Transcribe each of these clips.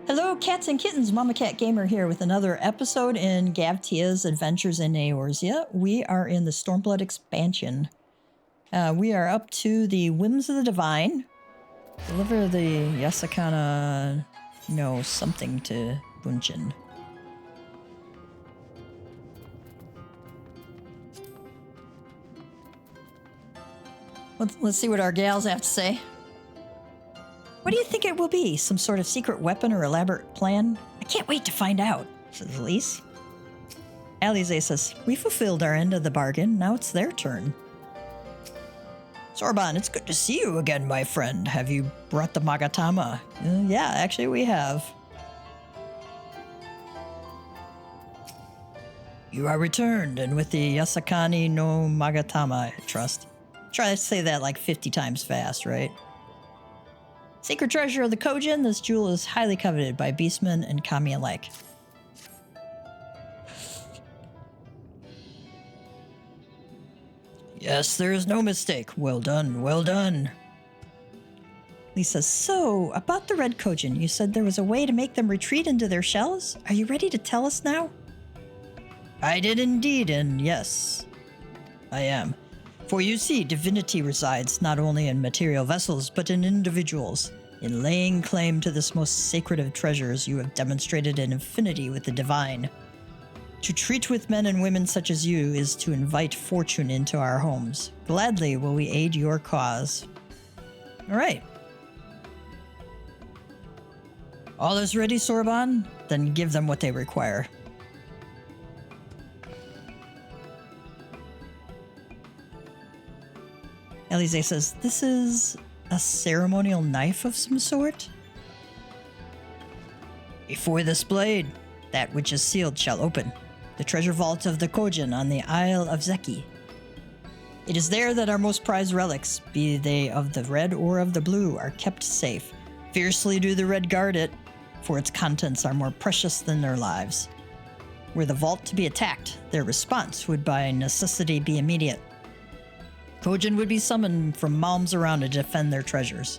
Hello, cats and kittens. Mama Cat Gamer here with another episode in Gavtia's Adventures in Eorzea. We are in the Stormblood expansion. We are up to the Whims of the Divine. Deliver the Yasakana... No, something to Bunjin. Let's see what our gals have to say. What do you think it will be? Some sort of secret weapon or elaborate plan? I can't wait to find out, says Elise. Alize says, we fulfilled our end of the bargain. Now it's their turn. Sorban, it's good to see you again, my friend. Have you brought the Magatama? Yeah, actually we have. You are returned, and with the Yasakani no Magatama, I trust. Try to say that like 50 times fast, right? Sacred treasure of the Kojin, this jewel is highly coveted by beastmen and kami alike. Yes, there is no mistake. Well done, well done. Lisa, so, about the red Kojin, you said there was a way to make them retreat into their shells? Are you ready to tell us now? I did indeed, and yes, I am. For you see, divinity resides not only in material vessels, but in individuals. In laying claim to this most sacred of treasures, you have demonstrated an affinity with the divine. To treat with men and women such as you is to invite fortune into our homes. Gladly will we aid your cause. All right. All is ready, Sorban? Then give them what they require. Alize says, this is a ceremonial knife of some sort? Before this blade, that which is sealed shall open. The treasure vault of the Kojin on the Isle of Zeki. It is there that our most prized relics, be they of the red or of the blue, are kept safe. Fiercely do the red guard it, for its contents are more precious than their lives. Were the vault to be attacked, their response would by necessity be immediate. Kojin would be summoned from realms around to defend their treasures.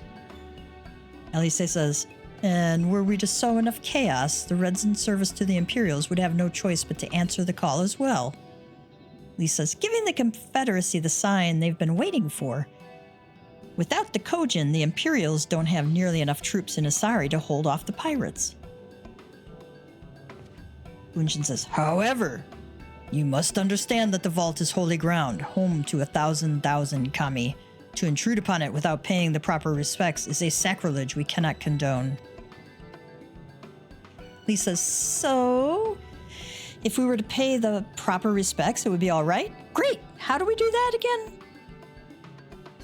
Alice says, and were we to sow enough chaos, the Reds in service to the Imperials would have no choice but to answer the call as well. Lee says, giving the Confederacy the sign they've been waiting for. Without the Kojin, the Imperials don't have nearly enough troops in Asari to hold off the pirates. Bunjin says, however, you must understand that the vault is holy ground, home to 1,000 kami. To intrude upon it without paying the proper respects is a sacrilege we cannot condone. Lisa, so if we were to pay the proper respects, it would be all right? Great! How do we do that again?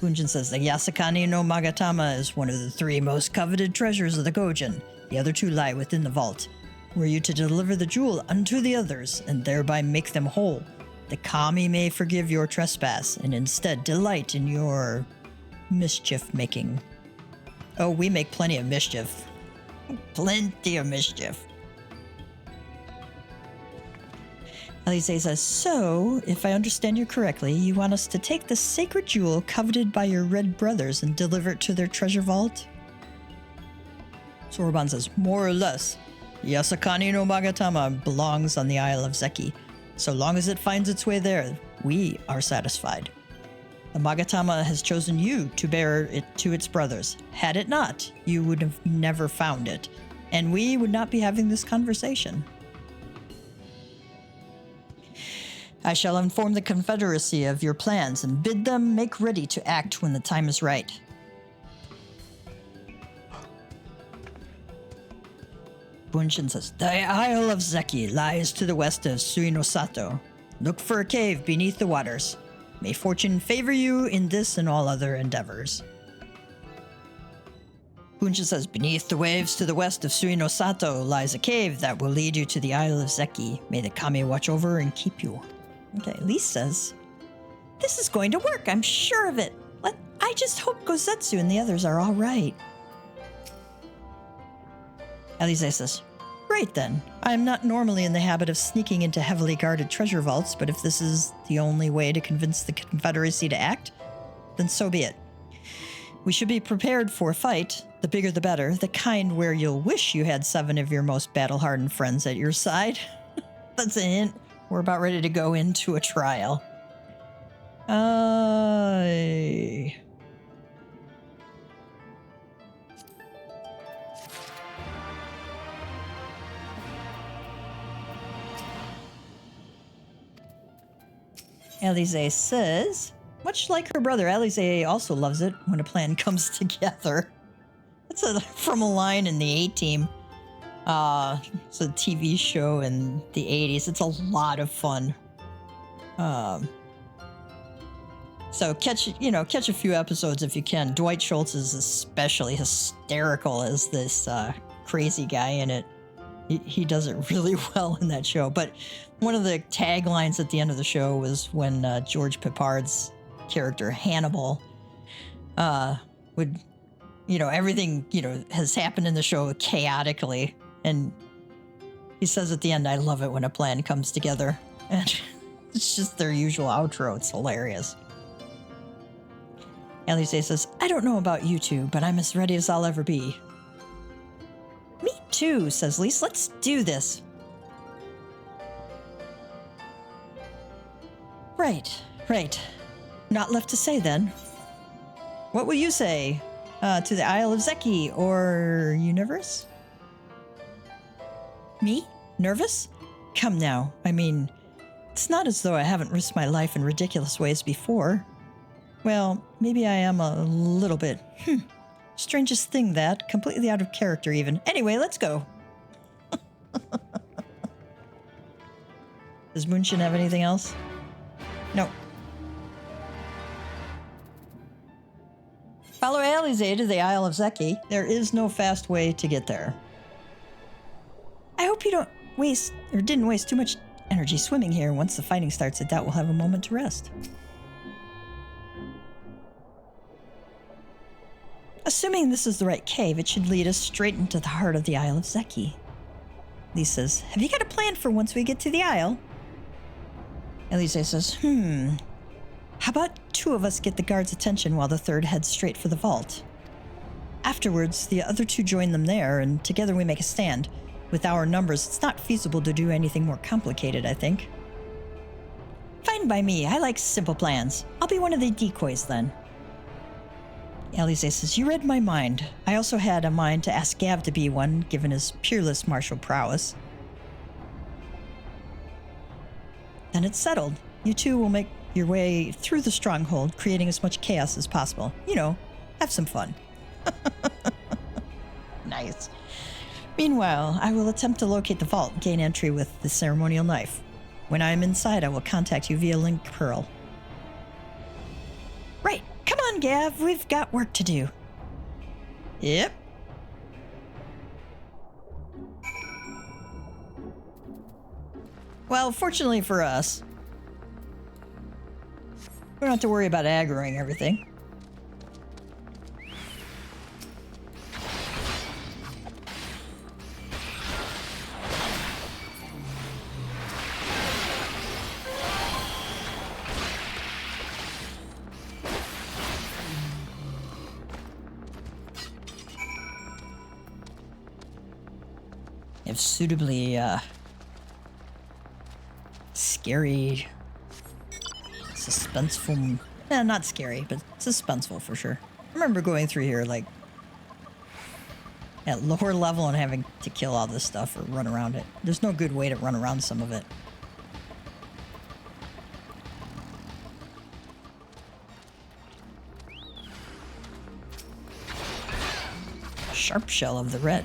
Bunjin says, the Yasakani no Magatama is one of the 3 most coveted treasures of the Kojin. The other 2 lie within the vault. Were you to deliver the jewel unto the others, and thereby make them whole, the kami may forgive your trespass, and instead delight in your mischief-making. Oh, we make plenty of mischief. Plenty of mischief. Alize says, so, if I understand you correctly, you want us to take the sacred jewel coveted by your red brothers and deliver it to their treasure vault? Sorban says, more or less. Yasakani no Magatama belongs on the Isle of Zeki. So long as it finds its way there, we are satisfied. The Magatama has chosen you to bear it to its brothers. Had it not, you would have never found it, and we would not be having this conversation. I shall inform the Confederacy of your plans and bid them make ready to act when the time is right. Bunjin says, the Isle of Zeki lies to the west of Suinosato. Look for a cave beneath the waters. May fortune favor you in this and all other endeavors. Bunjin says, beneath the waves to the west of Suinosato lies a cave that will lead you to the Isle of Zeki. May the kami watch over and keep you. Okay, Lise says, this is going to work, I'm sure of it. I just hope Gozetsu and the others are all right. Alize says, great then. I am not normally in the habit of sneaking into heavily guarded treasure vaults, but if this is the only way to convince the Confederacy to act, then so be it. We should be prepared for a fight. The bigger the better. The kind where you'll wish you had 7 of your most battle-hardened friends at your side. That's a hint. We're about ready to go into a trial. Alize says, much like her brother, Alize also loves it when a plan comes together. That's from a line in the A-Team. It's a TV show in the 80s. It's a lot of fun. So catch a few episodes if you can. Dwight Schultz is especially hysterical as this crazy guy in it. He does it really well in that show. But one of the taglines at the end of the show was when George Peppard's character Hannibal would, everything, has happened in the show chaotically. And he says at the end, I love it when a plan comes together. And it's just their usual outro. It's hilarious. Alice says, I don't know about you two, but I'm as ready as I'll ever be. Me too, says Lise. Let's do this. Right. Not left to say then. What will you say? To the Isle of Zeki or Universe? Me? Nervous? Come now. I mean, it's not as though I haven't risked my life in ridiculous ways before. Well, maybe I am a little bit. Strangest thing that. Completely out of character even. Anyway, let's go. Does Moonshin have anything else? No. Follow Alize to the Isle of Zeki. There is no fast way to get there. I hope you didn't waste too much energy swimming here. Once the fighting starts, I doubt we'll have a moment to rest. Assuming this is the right cave, it should lead us straight into the heart of the Isle of Zeki. Lise says, have you got a plan for once we get to the Isle? Alize says, how about 2 of us get the guards' attention while the 3rd heads straight for the vault? Afterwards, the other 2 join them there, and together we make a stand. With our numbers, it's not feasible to do anything more complicated, I think. Fine by me. I like simple plans. I'll be one of the decoys then. Alize says, you read my mind. I also had a mind to ask Gav to be one, given his peerless martial prowess. Then it's settled. You 2 will make your way through the stronghold, creating as much chaos as possible. Have some fun. Nice. Meanwhile, I will attempt to locate the vault and gain entry with the ceremonial knife. When I am inside, I will contact you via Link Pearl. Right. Come on, Gav. We've got work to do. Yep. Well, fortunately for us, we don't have to worry about aggroing everything. If suitably, scary, suspenseful, not scary, but suspenseful for sure. I remember going through here, at lower level and having to kill all this stuff or run around it. There's no good way to run around some of it. Sharp shell of the red.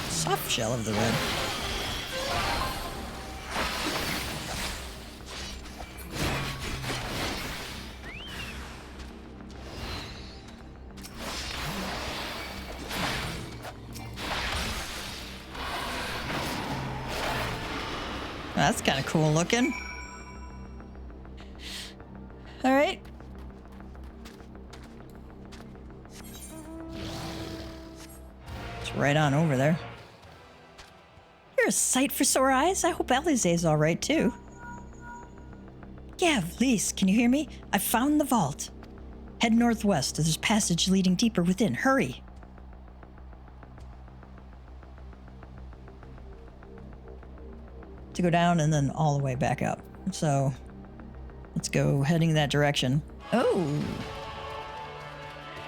Soft shell of the red. That's kind of cool looking. All right. It's right on over there. You're a sight for sore eyes. I hope Alize's all right, too. Gav, Lise, can you hear me? I found the vault. Head northwest. There's a passage leading deeper within. Hurry! To go down and then all the way back up. So let's go heading that direction. Oh!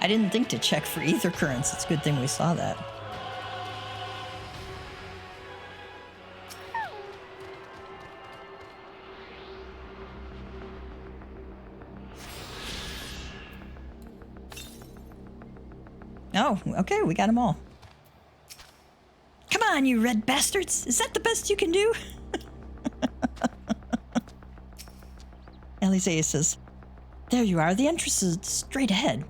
I didn't think to check for ether currents. It's a good thing we saw that. Oh, okay, we got them all. Come on, you red bastards! Is that the best you can do? Elise says, there you are, the entrance is straight ahead.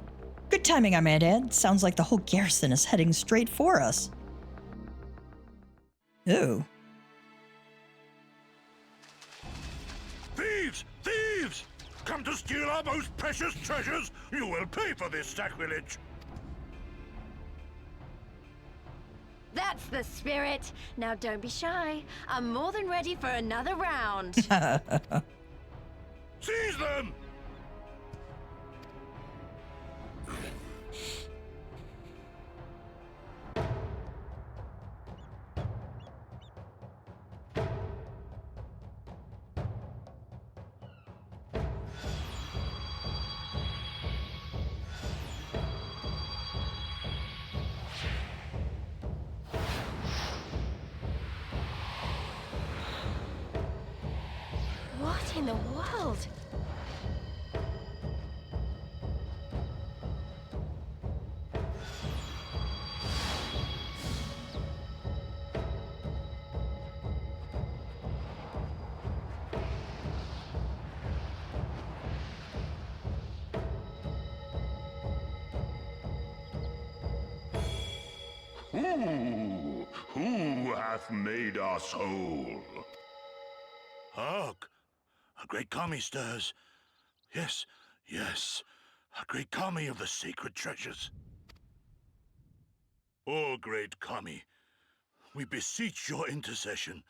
Good timing, I might add. Sounds like the whole garrison is heading straight for us. Oh. Thieves! Thieves! Come to steal our most precious treasures! You will pay for this sacrilege! That's the spirit. Now don't be shy. I'm more than ready for another round. Seize them! What in the world? Who hath made us whole? Hark! A great kami stirs. Yes, yes, a great kami of the sacred treasures. O great kami, we beseech your intercession.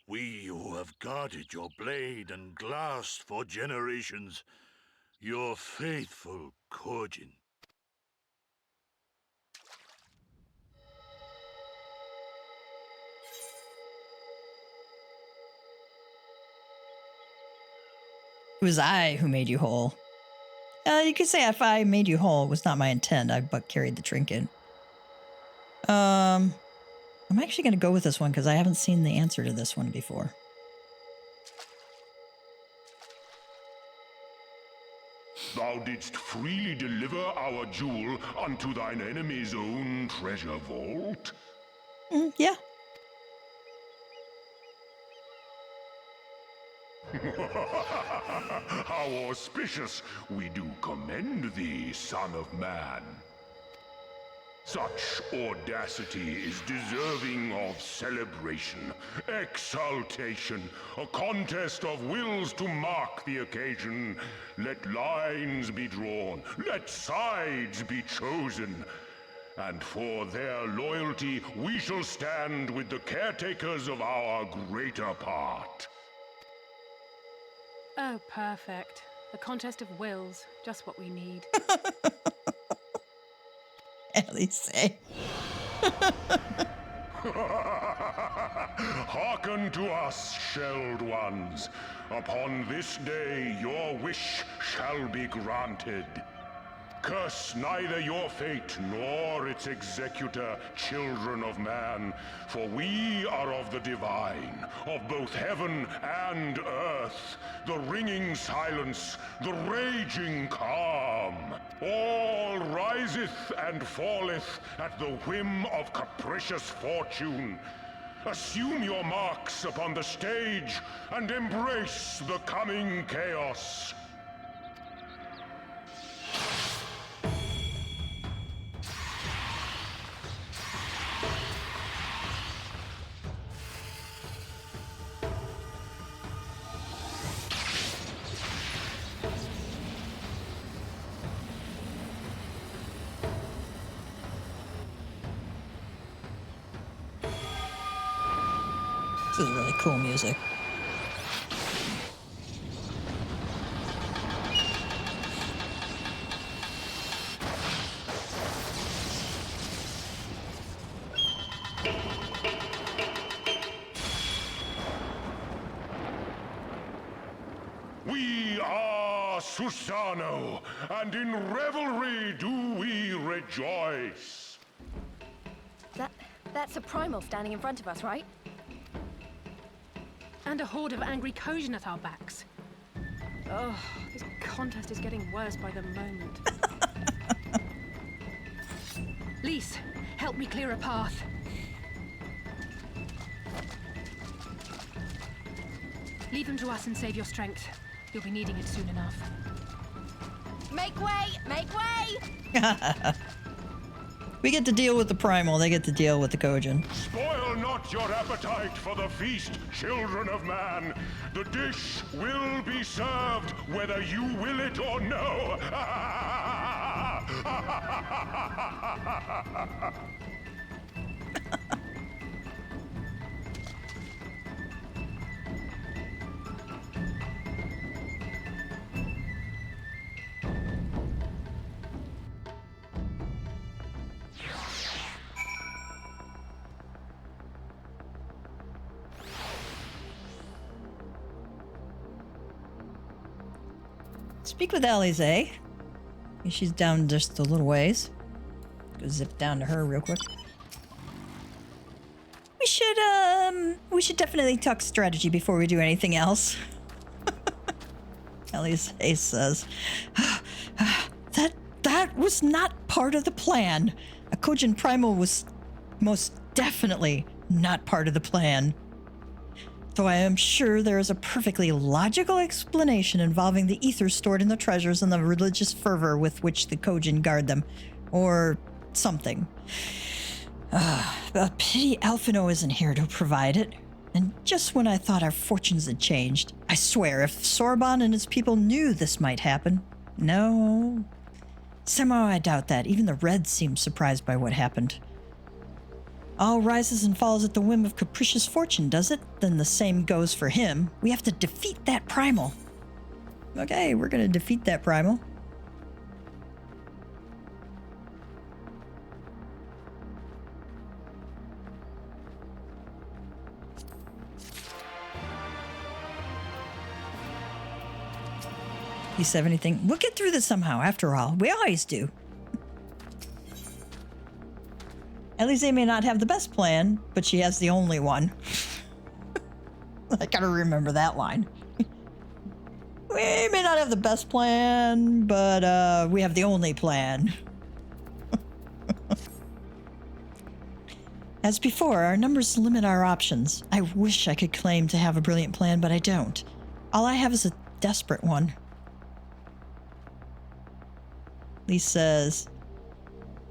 We who have guarded your blade and glass for generations, your faithful Kojin. It was I who made you whole. You could say if I made you whole, it was not my intent. I but carried the trinket. I'm actually going to go with this one because I haven't seen the answer to this one before. Thou didst freely deliver our jewel unto thine enemy's own treasure vault? Yeah. How auspicious! We do commend thee, son of man. Such audacity is deserving of celebration, exaltation, a contest of wills to mark the occasion. Let lines be drawn, let sides be chosen. And for their loyalty, we shall stand with the caretakers of our greater part. Oh, perfect. The contest of wills. Just what we need. Elise. Hearken to us, shelled ones. Upon this day, your wish shall be granted. Curse neither your fate nor its executor, children of man, for we are of the divine, of both heaven and earth, the ringing silence, the raging calm. All riseth and falleth at the whim of capricious fortune. Assume your marks upon the stage and embrace the coming chaos. This is really cool music. We are Susano, and in revelry do we rejoice. That's a primal standing in front of us, right? And a horde of angry Kojin at our backs. Oh, this contest is getting worse by the moment. Lise, help me clear a path. Leave them to us and save your strength. You'll be needing it soon enough. Make way! Make way! We get to deal with the primal, they get to deal with the Kojin. Spoil not your appetite for the feast, children of man. The dish will be served whether you will it or no. Speak with Alize. She's down just a little ways. Go zip down to her real quick. We should definitely talk strategy before we do anything else. Alize says, that was not part of the plan. A Kojin primal was most definitely not part of the plan. Though I am sure there is a perfectly logical explanation involving the ether stored in the treasures and the religious fervor with which the Kojin guard them. Or something. A pity Alphino isn't here to provide it. And just when I thought our fortunes had changed, I swear if Sorbonne and his people knew this might happen. No. Somehow I doubt that. Even the Reds seemed surprised by what happened. All rises and falls at the whim of capricious fortune, does it? Then the same goes for him. We have to defeat that primal. Okay, we're gonna defeat that primal. You have anything? We'll get through this somehow, after all. We always do. Alize may not have the best plan, but she has the only one. I gotta remember that line. We may not have the best plan, but we have the only plan. As before, our numbers limit our options. I wish I could claim to have a brilliant plan, but I don't. All I have is a desperate one. Lise says...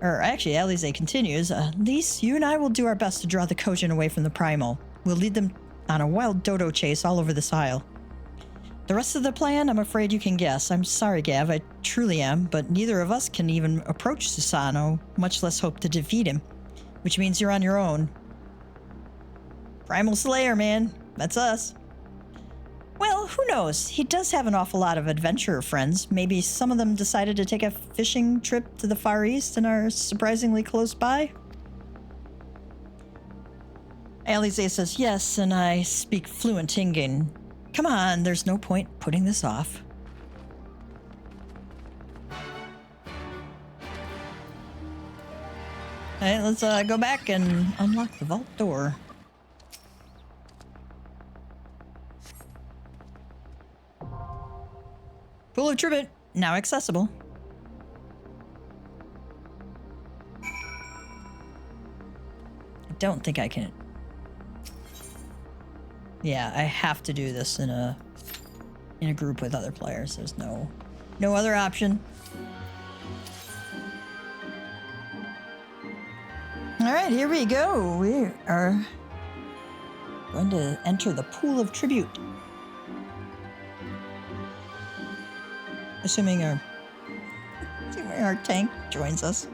Or actually, Alize continues, Lise, you and I will do our best to draw the Kojin away from the primal. We'll lead them on a wild dodo chase all over this isle. The rest of the plan, I'm afraid you can guess. I'm sorry, Gav, I truly am, but neither of us can even approach Susano, much less hope to defeat him. Which means you're on your own. Primal Slayer, man. That's us. Well, who knows? He does have an awful lot of adventurer friends. Maybe some of them decided to take a fishing trip to the Far East and are surprisingly close by? Alize says, yes, and I speak fluent Tingin. Come on, there's no point putting this off. Alright, let's go back and unlock the vault door. Pool of Tribute, now accessible. I don't think I can... Yeah, I have to do this in a group with other players. There's no other option. Alright, here we go. We are going to enter the Pool of Tribute. Assuming our tank joins us.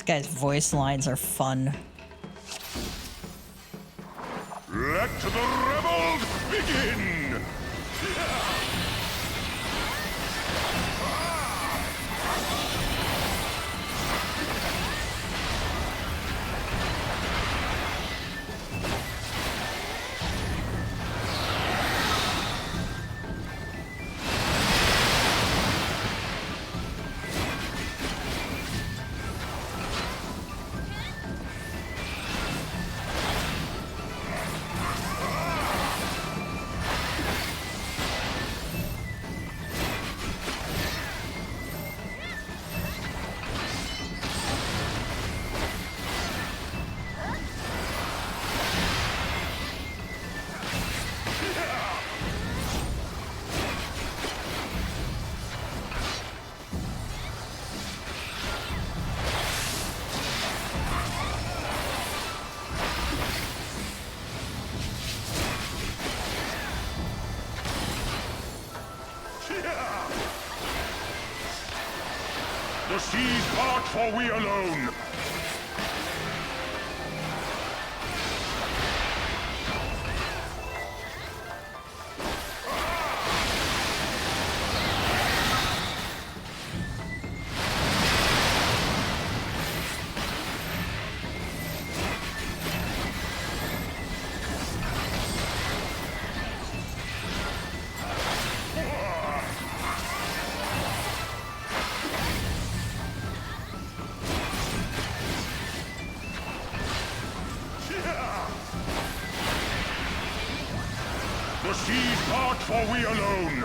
This guy's voice lines are fun. Let the rebels begin! The seas part, for we alone. The seas part, for we alone.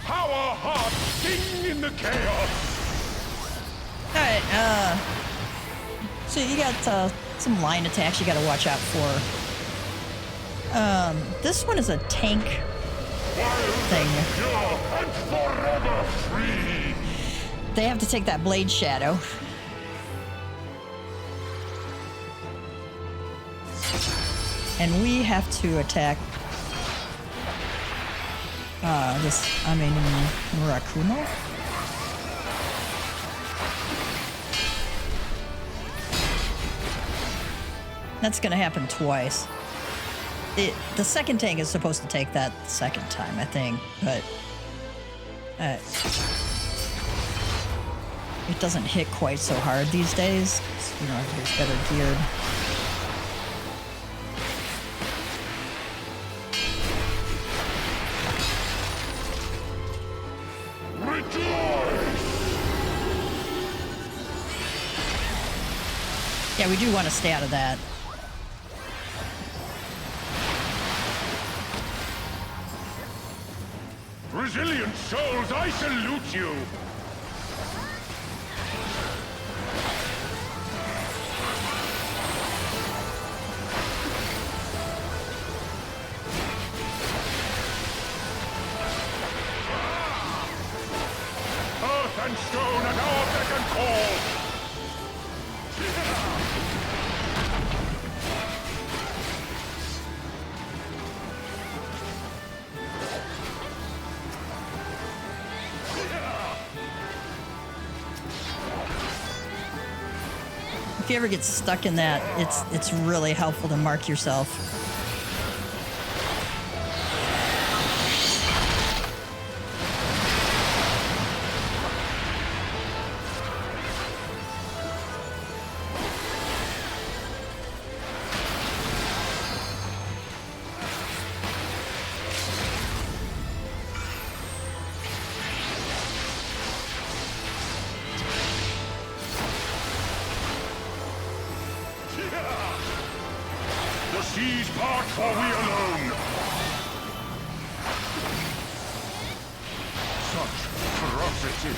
Our hearts sing in the chaos. All right. So you got some line attacks you got to watch out for. This one is a tank thing. Pure and forever free. They have to take that blade shadow. And we have to attack Murakumo? That's gonna happen twice. The second tank is supposed to take that second time, I think, but it doesn't hit quite so hard these days. You know, it's better geared. Yeah, we do want to stay out of that. Resilient souls, I salute you. Earth and stone at our beck and call. If you ever get stuck in that, it's really helpful to mark yourself. Seas part, for we alone. Such ferocity.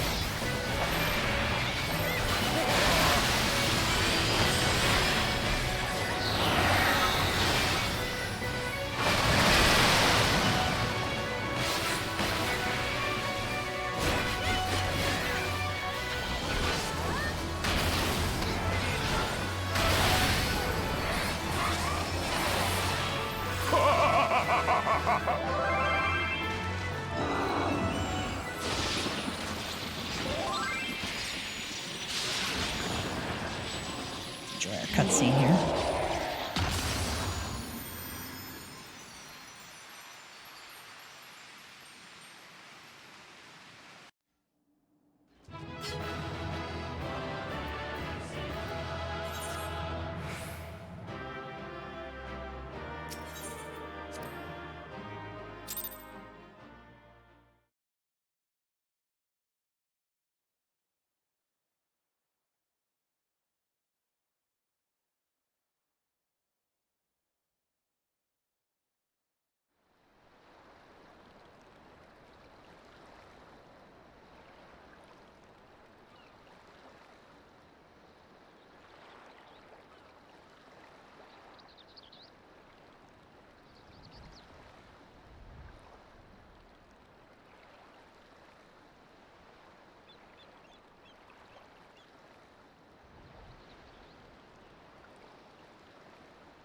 cutscene here.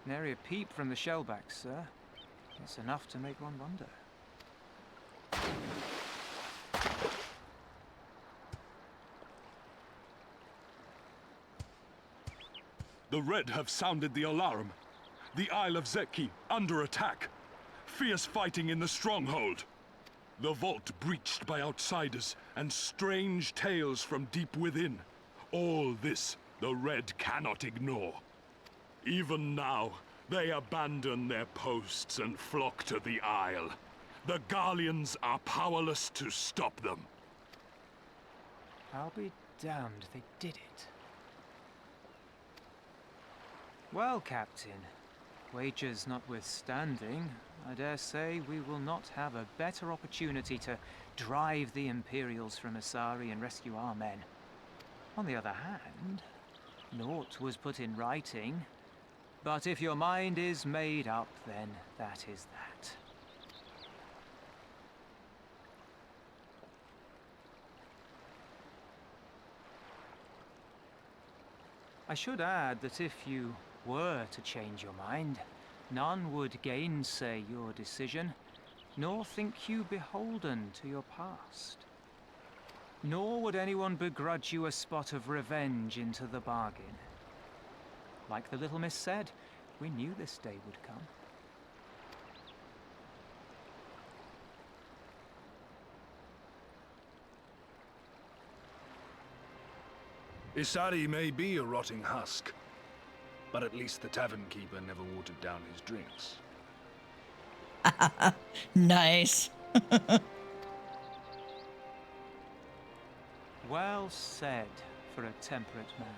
Nary a peep from the shellbacks, sir. It's enough to make one wonder. The Red have sounded the alarm. The Isle of Zeki under attack. Fierce fighting in the stronghold. The vault breached by outsiders and strange tales from deep within. All this the Red cannot ignore. Even now, they abandon their posts and flock to the Isle. The Garleans are powerless to stop them. I'll be damned they did it. Well, Captain, wagers notwithstanding, I dare say we will not have a better opportunity to drive the Imperials from Asari and rescue our men. On the other hand, naught was put in writing. But if your mind is made up, then that is that. I should add that if you were to change your mind, none would gainsay your decision, nor think you beholden to your past. Nor would anyone begrudge you a spot of revenge into the bargain. Like the little miss said, we knew this day would come. Isari may be a rotting husk, but at least the tavern keeper never watered down his drinks. Nice. Well said for a temperate man.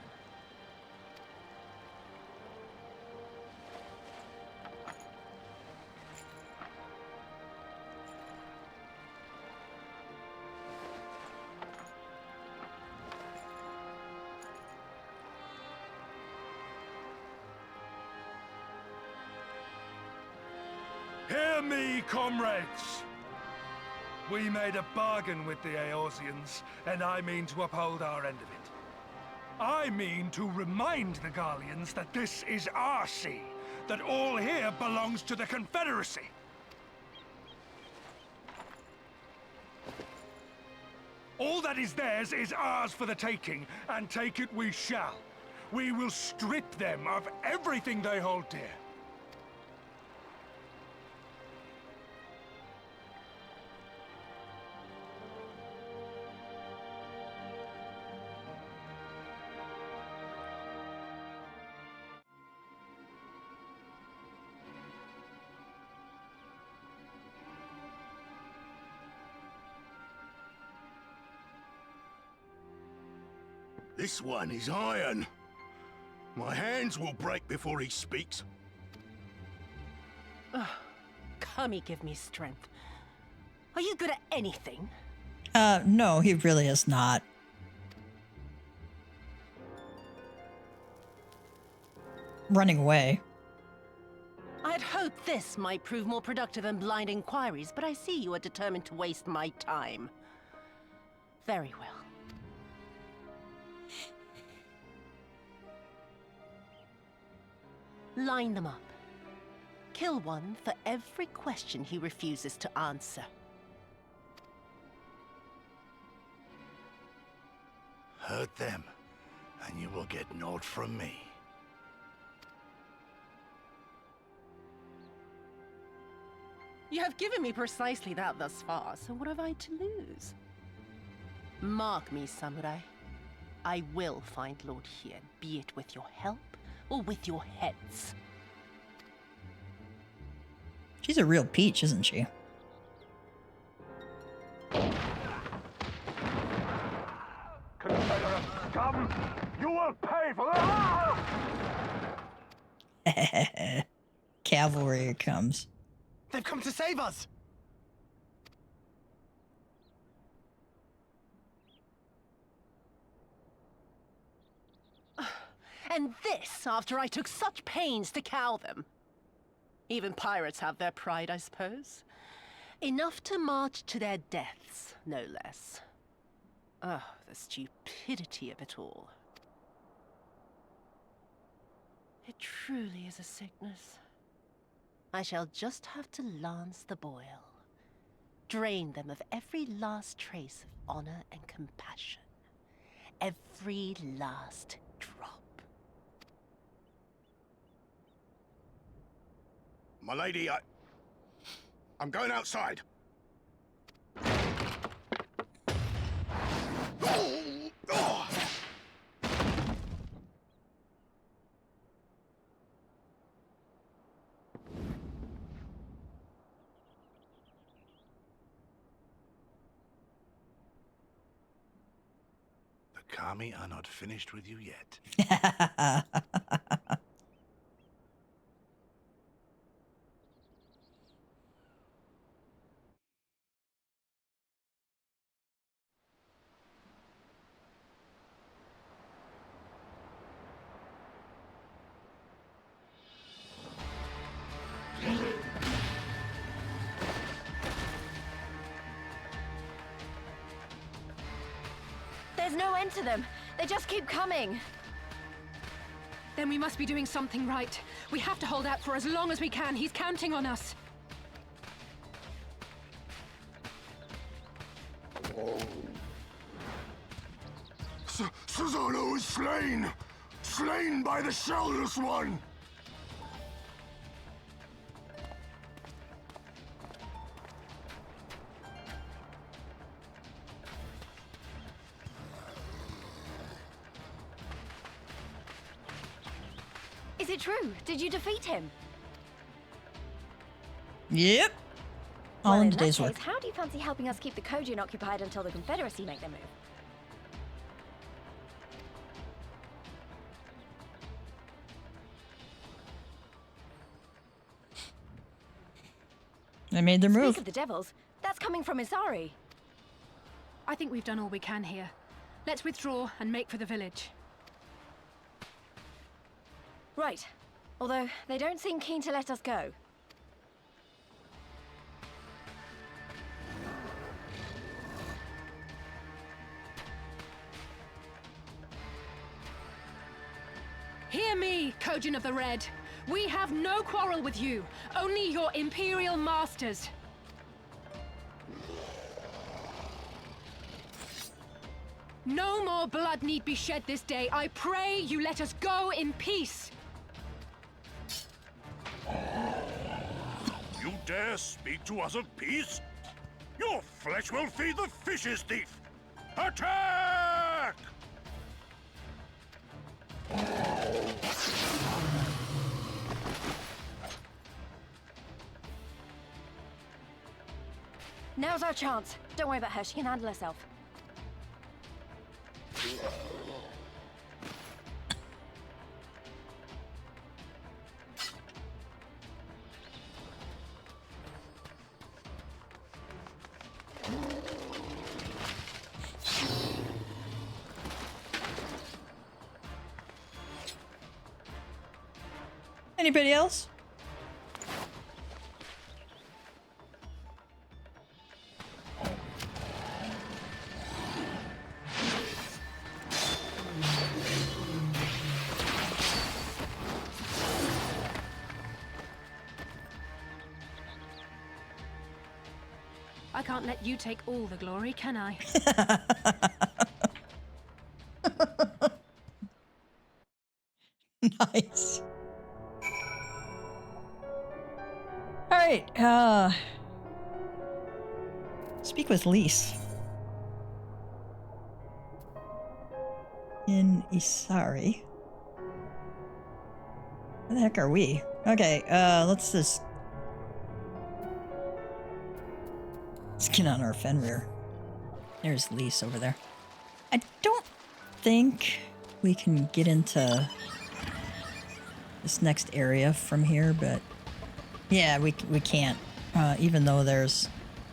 Hear me, comrades! We made a bargain with the Eorzeans, and I mean to uphold our end of it. I mean to remind the Garleans that this is our sea, that all here belongs to the Confederacy. All that is theirs is ours for the taking, and take it we shall. We will strip them of everything they hold dear. This one is iron. My hands will break before he speaks. Kami, give me strength. Are you good at anything? No, he really is not. Running away. I had hoped this might prove more productive than blind inquiries, but I see you are determined to waste my time. Very well. Line them up. Kill one for every question he refuses to answer. Hurt them, and you will get naught from me. You have given me precisely that thus far, so what have I to lose? Mark me, samurai. I will find Lord Hien, be it with your help or with your heads. She's a real peach, isn't she? Confederate scum! You will pay for that! Cavalry comes. They've come to save us! And this after I took such pains to cow them. Even pirates have their pride, I suppose. Enough to march to their deaths, no less. Oh, the stupidity of it all. It truly is a sickness. I shall just have to lance the boil. Drain them of every last trace of honor and compassion. Every last drop. My lady, I'm going outside. The Kami are not finished with you yet. There's no end to them. They just keep coming. Then we must be doing something right. We have to hold out for as long as we can. He's counting on us. Susano is slain! Slain by the Shellless One! Is it true? Did you defeat him? Yep. All Well, in in that today's case, work. how do you fancy helping us keep the Kojin occupied until the Confederacy make their move? They made their move. Speak of the devils, that's coming from Isari. I think we've done all we can here. Let's withdraw and make for the village. Right. Although, they don't seem keen to let us go. Hear me, Kojin of the Red. We have no quarrel with you, only your Imperial masters. No more blood need be shed this day. I pray you let us go in peace. You dare speak to us of peace? Your flesh will feed the fishes, thief! Attack! Now's our chance. Don't worry about her, she can handle herself. Anybody else? I can't let you take all the glory, can I? Nice. All right. Speak with Lise. In Isari. Where the heck are we? Okay, let's get on our Fenrir. There's Lise over there. I don't think we can get into this next area from here, but yeah, we can't. Even though there's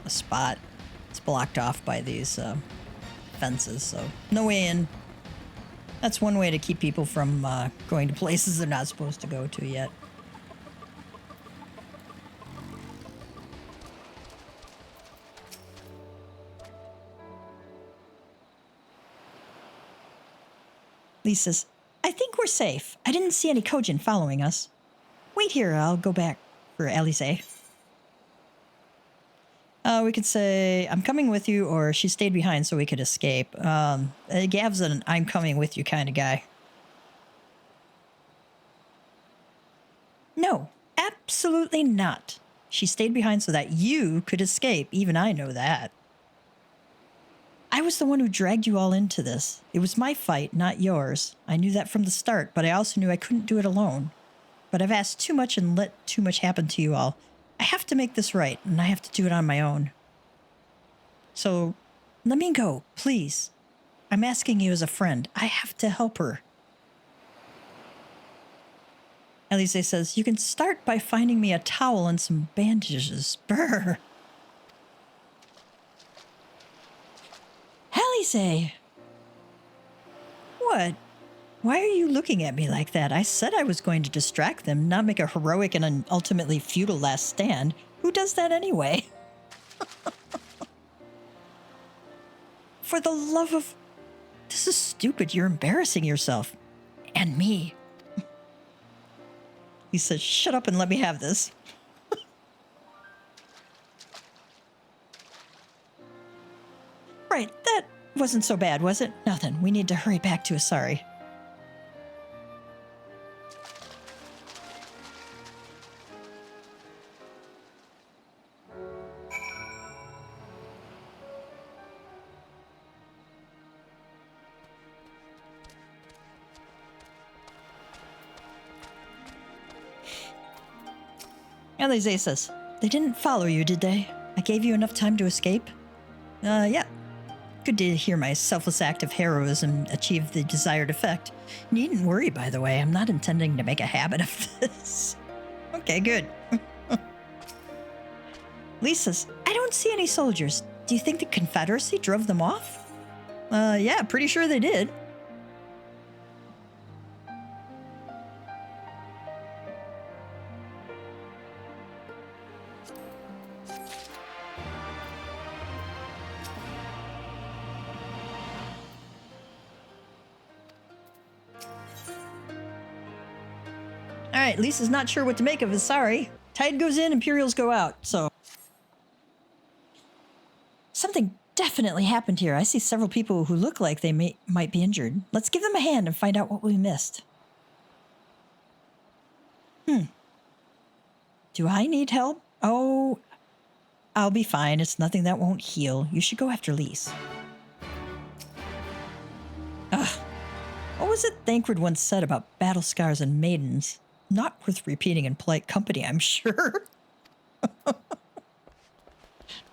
a spot, it's blocked off by these fences, so no way in. That's one way to keep people from going to places they're not supposed to go to yet. Lise says, I think we're safe. I didn't see any Kojin following us. Wait here, I'll go back for Alisaie. We could say, I'm coming with you, or she stayed behind so we could escape. Gav's an I'm coming with you kind of guy. No, absolutely not. She stayed behind so that you could escape. Even I know that. I was the one who dragged you all into this. It was my fight, not yours. I knew that from the start, but I also knew I couldn't do it alone. But I've asked too much and let too much happen to you all. I have to make this right, and I have to do it on my own. So, let me go, please. I'm asking you as a friend. I have to help her. Alisaie says, you can start by finding me a towel and some bandages. Brr. Alisaie! What? Why are you looking at me like that? I said I was going to distract them, not make a heroic and an ultimately futile last stand. Who does that anyway? For the love of... This is stupid. You're embarrassing yourself. And me. He says, shut up and let me have this. Right, that wasn't so bad, was it? Nothing. We need to hurry back to Isari. Alisaie says, they didn't follow you, did they? I gave you enough time to escape? Yeah. Good to hear my selfless act of heroism achieve the desired effect. Needn't worry, by the way. I'm not intending to make a habit of this. Okay, good. Lise says, I don't see any soldiers. Do you think the Confederacy drove them off? Yeah, pretty sure they did. Alright, Lisa's not sure what to make of it, sorry. Tide goes in, Imperials go out, so... Something definitely happened here. I see several people who look like they might be injured. Let's give them a hand and find out what we missed. Do I need help? Oh, I'll be fine. It's nothing that won't heal. You should go after Lise. Ugh. What was it Thancred once said about battle scars and maidens? Not worth repeating in polite company, I'm sure.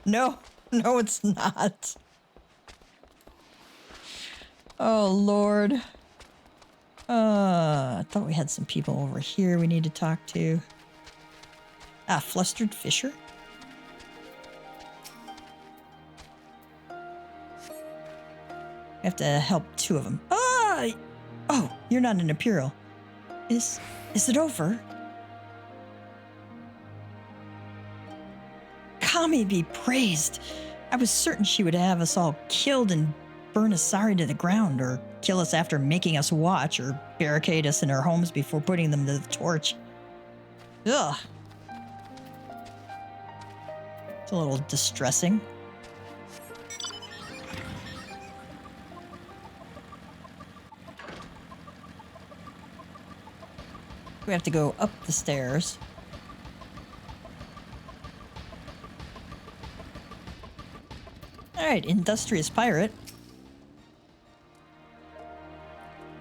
No, it's not. Oh, Lord. I thought we had some people over here we need to talk to. Ah, Flustered Fisher? We have to help two of them. Ah! Oh, you're not an Imperial. Is it over? Kami be praised. I was certain she would have us all killed and burn Isari to the ground, or kill us after making us watch, or barricade us in our homes before putting them to the torch. Ugh. It's a little distressing. We have to go up the stairs. right, industrious pirate.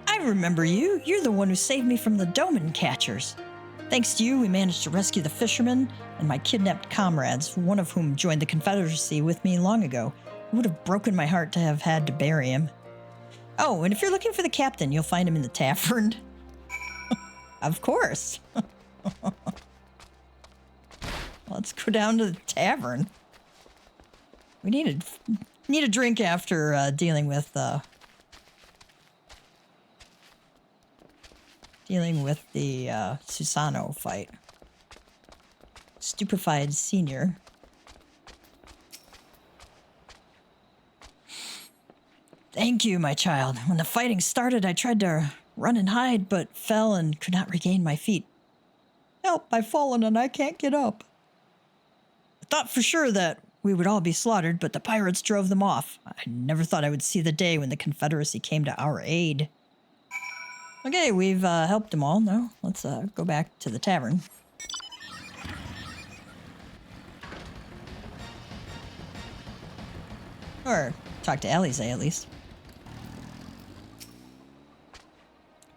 I remember you. You're the one who saved me from the Doman catchers. Thanks to you, we managed to rescue the fishermen and my kidnapped comrades, one of whom joined the Confederacy with me long ago. It would have broken my heart to have had to bury him. Oh, and if you're looking for the captain, you'll find him in the tavern. Of course. Let's go down to the tavern. We need a drink after dealing with the Susano fight. Stupefied senior. Thank you, my child. When the fighting started, I tried to run and hide, but fell and could not regain my feet. Help, I've fallen and I can't get up. I thought for sure that we would all be slaughtered, but the pirates drove them off. I never thought I would see the day when the Confederacy came to our aid. Okay, we've helped them all. Now, let's go back to the tavern. Or talk to Alize, at least.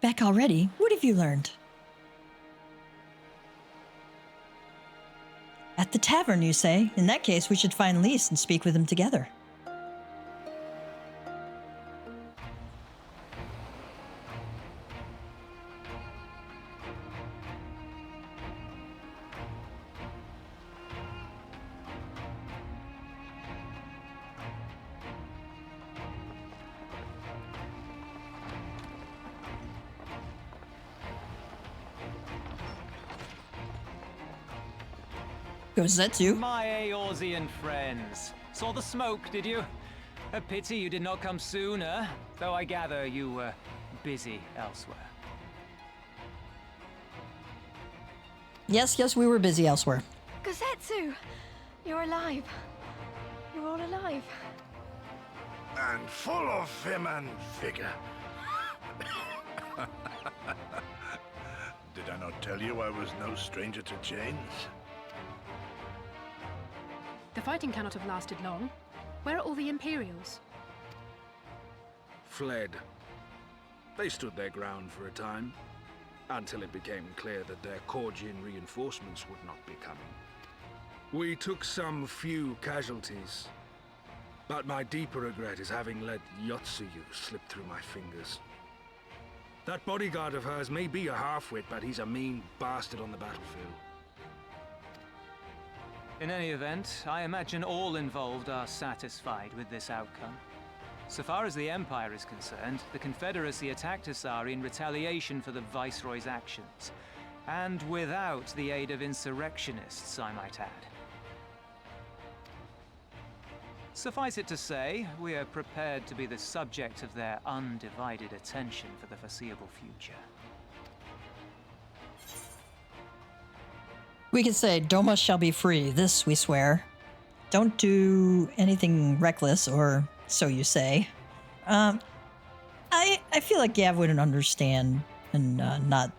Back already? What have you learned? At the tavern, you say? In that case, we should find Lise and speak with him together. Zetsu. My Eorzean friends. Saw the smoke, did you? A pity you did not come sooner, though I gather you were busy elsewhere. Yes, we were busy elsewhere. Gozetsu! You're alive. You're all alive. And full of vim and vigor. Did I not tell you I was no stranger to chains? The fighting cannot have lasted long. Where are all the Imperials? Fled. They stood their ground for a time, until it became clear that their Korgian reinforcements would not be coming. We took some few casualties, but my deeper regret is having let Yotsuyu slip through my fingers. That bodyguard of hers may be a half-wit, but he's a mean bastard on the battlefield. In any event, I imagine all involved are satisfied with this outcome. So far as the Empire is concerned, the Confederacy attacked Asari in retaliation for the Viceroy's actions, and without the aid of insurrectionists, I might add. Suffice it to say, we are prepared to be the subject of their undivided attention for the foreseeable future. We can say, Doma shall be free, this we swear. Don't do anything reckless, or so you say. I feel like Gav wouldn't understand and not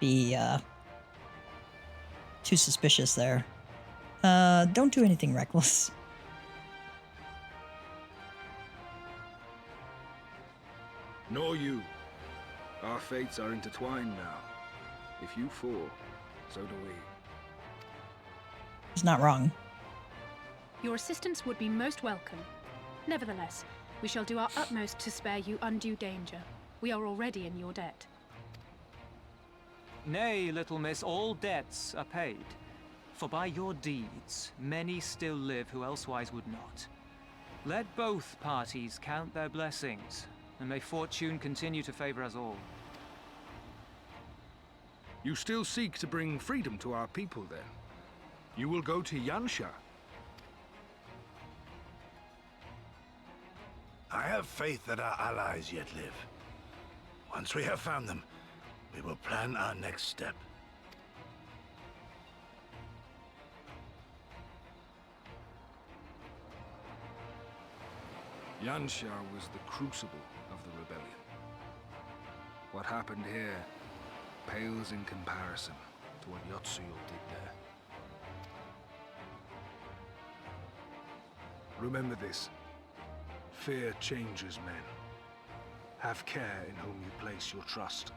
be too suspicious there. Don't do anything reckless. Nor you. Our fates are intertwined now. If you fall, so do we. He's not wrong. Your assistance would be most welcome. Nevertheless, we shall do our utmost to spare you undue danger. We are already in your debt. Nay, little miss, all debts are paid. For by your deeds, many still live who elsewise would not. Let both parties count their blessings, and may fortune continue to favor us all. You still seek to bring freedom to our people, then? You will go to Yansha. I have faith that our allies yet live. Once we have found them, we will plan our next step. Yansha was the crucible of the rebellion. What happened here pales in comparison to what Yotsuyu did there. Remember this. Fear changes men. Have care in whom you place your trust.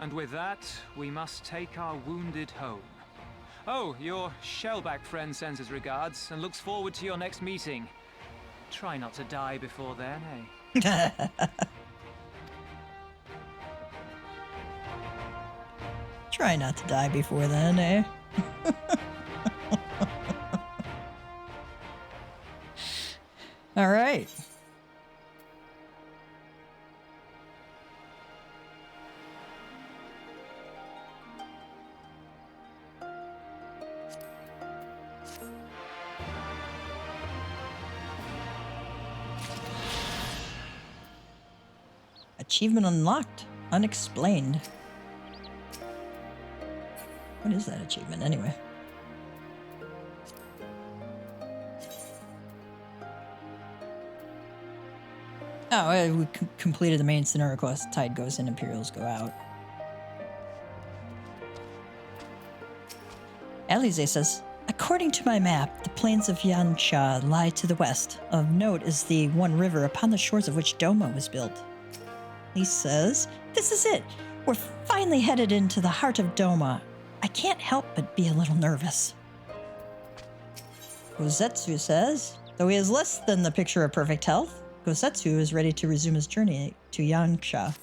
And with that, we must take our wounded home. Oh, your shellback friend sends his regards and looks forward to your next meeting. Try not to die before then, eh? Try not to die before then, eh? All right. Achievement unlocked. Unexplained. What is that achievement anyway? Oh, we completed the main scenario quest. Tide goes in, Imperials go out. Alize says, according to my map, the plains of Yansha lie to the west. Of note is the one river upon the shores of which Doma was built. He says, this is it. We're finally headed into the heart of Doma. I can't help but be a little nervous. Gosetsu says, though he is less than the picture of perfect health, Gosetsu is ready to resume his journey to Yansha.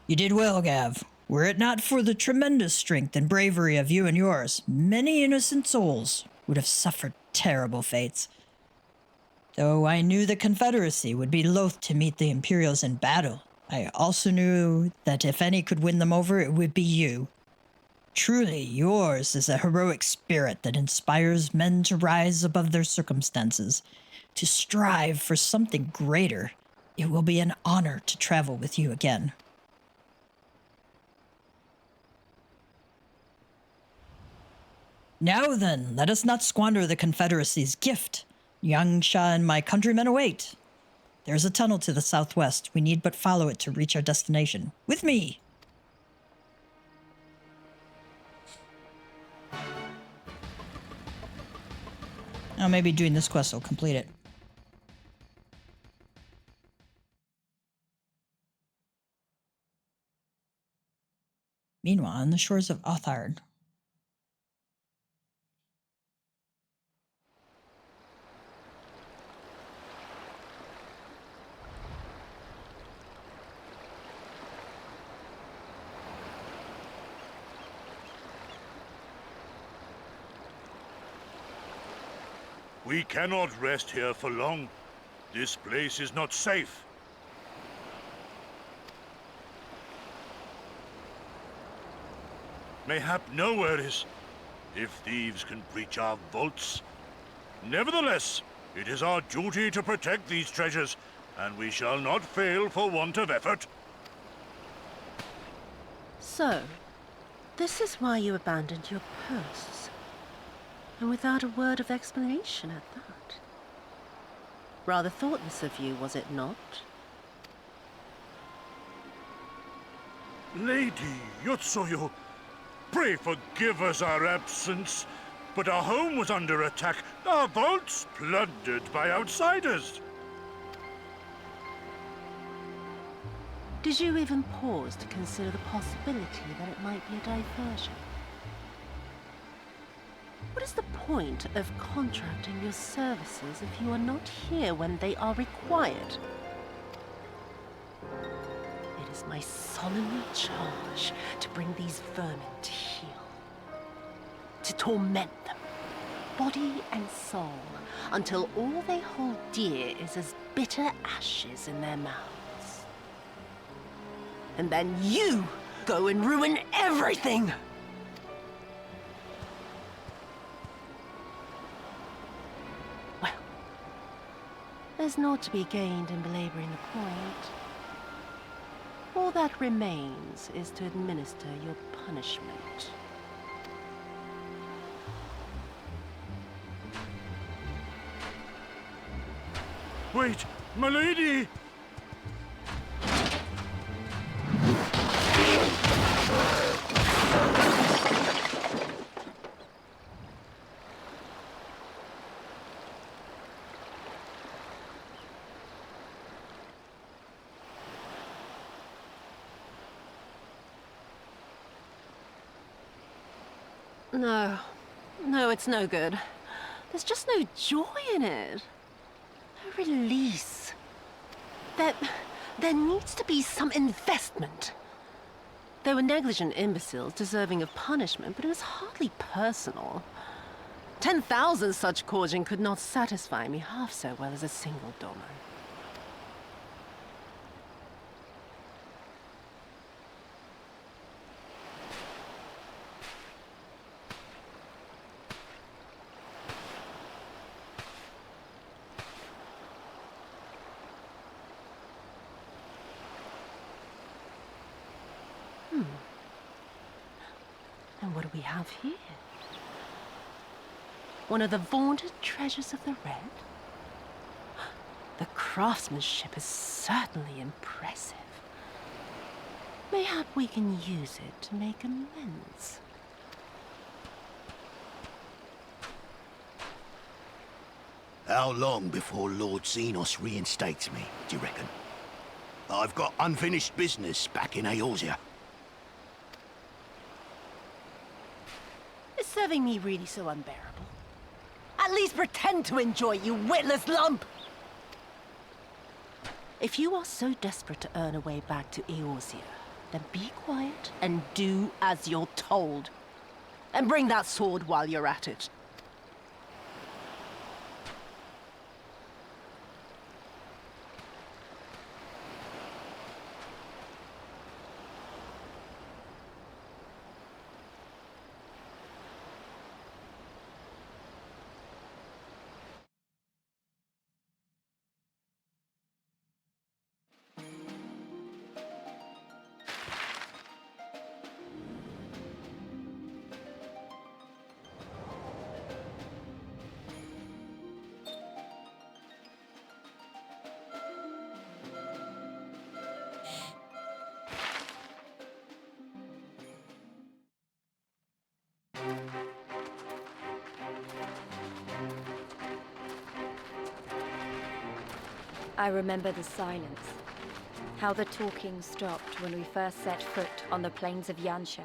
You did well, Gav. Were it not for the tremendous strength and bravery of you and yours, many innocent souls would have suffered terrible fates. Though I knew the Confederacy would be loath to meet the Imperials in battle, I also knew that if any could win them over, it would be you. Truly, yours is a heroic spirit that inspires men to rise above their circumstances, to strive for something greater. It will be an honor to travel with you again. Now then, let us not squander the Confederacy's gift. Yangsha and my countrymen await. There's a tunnel to the southwest. We need but follow it to reach our destination. With me! Oh, maybe doing this quest will complete it. Meanwhile, on the shores of Othard. We cannot rest here for long. This place is not safe. Mayhap nowhere is, if thieves can breach our vaults. Nevertheless, it is our duty to protect these treasures, and we shall not fail for want of effort. So, this is why you abandoned your posts. And without a word of explanation at that. Rather thoughtless of you, was it not? Lady Yotsuyo, pray forgive us our absence, but our home was under attack, our vaults plundered by outsiders. Did you even pause to consider the possibility that it might be a diversion? What is the point of contracting your services if you are not here when they are required? It is my solemn charge to bring these vermin to heel. To torment them, body and soul, until all they hold dear is as bitter ashes in their mouths. And then you go and ruin everything! There's naught to be gained in belaboring the point. All that remains is to administer your punishment. Wait, my lady! No. No, it's no good. There's just no joy in it. No release. There needs to be some investment. They were negligent imbeciles deserving of punishment, but it was hardly personal. 10,000 such Korjin could not satisfy me half so well as a single domo. And what do we have here? One of the vaunted treasures of the Red? The craftsmanship is certainly impressive. Mayhap we can use it to make amends. How long before Lord Xenos reinstates me, do you reckon? I've got unfinished business back in Eorzea. Is serving me really so unbearable? At least pretend to enjoy, you witless lump! If you are so desperate to earn a way back to Eorzea, then be quiet and do as you're told. And bring that sword while you're at it. I remember the silence. How the talking stopped when we first set foot on the plains of Yansha.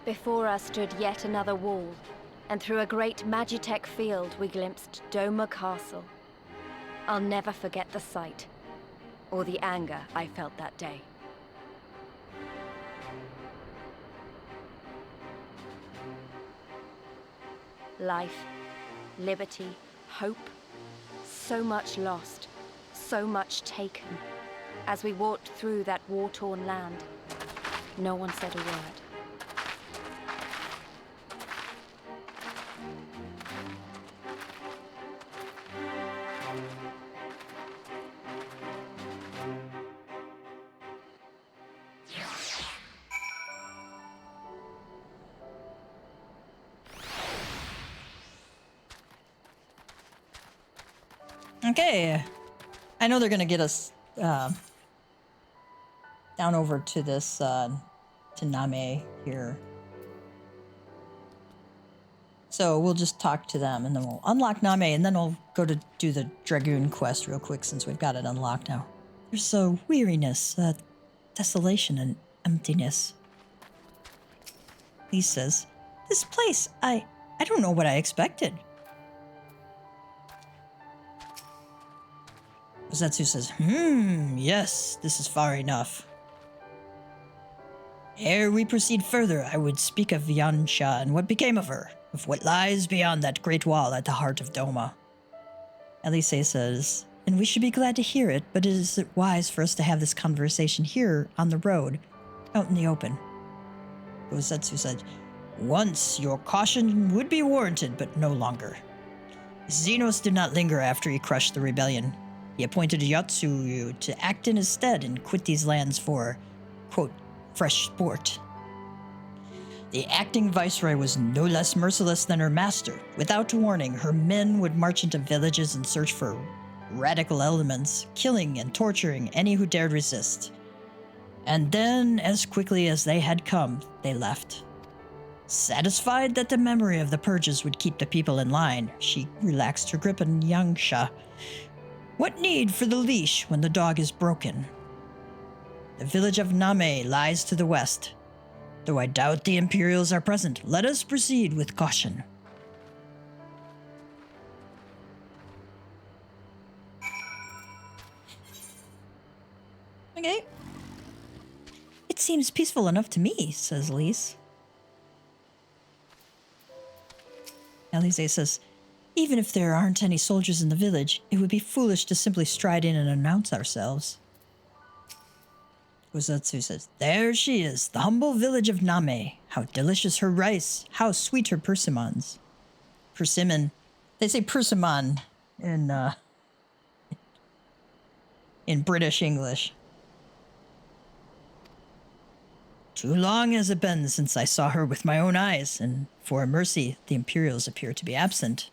Before us stood yet another wall, and through a great Magitech field we glimpsed Doma Castle. I'll never forget the sight, or the anger I felt that day. Life, liberty, hope, so much lost, so much taken. As we walked through that war-torn land, no one said a word. Okay, I know they're gonna get us down over to this to Name here, so we'll just talk to them and then we'll unlock Name, and then we'll go to do the Dragoon quest real quick since we've got it unlocked now. There's a weariness, desolation, and emptiness. He says, "This place, I don't know what I expected." Zetsu says, yes, this is far enough. Ere we proceed further, I would speak of Yansha and what became of her, of what lies beyond that great wall at the heart of Doma. Elise says, and we should be glad to hear it, but is it wise for us to have this conversation here on the road, out in the open? Zetsu said, once your caution would be warranted, but no longer. Xenos did not linger after he crushed the rebellion. He appointed Yotsuyu to act in his stead and quit these lands for, quote, fresh sport. The acting viceroy was no less merciless than her master. Without warning, her men would march into villages and search for radical elements, killing and torturing any who dared resist. And then, as quickly as they had come, they left. Satisfied that the memory of the purges would keep the people in line, she relaxed her grip on Yangsha. What need for the leash when the dog is broken? The village of Name lies to the west. Though I doubt the Imperials are present, let us proceed with caution. Okay. It seems peaceful enough to me, says Lise. Elise says, even if there aren't any soldiers in the village, it would be foolish to simply stride in and announce ourselves. Ozatsu says, there she is, the humble village of Name. How delicious her rice, how sweet her persimmons. Persimmon. They say persimmon in British English. Too long has it been since I saw her with my own eyes, and for a mercy, the Imperials appear to be absent.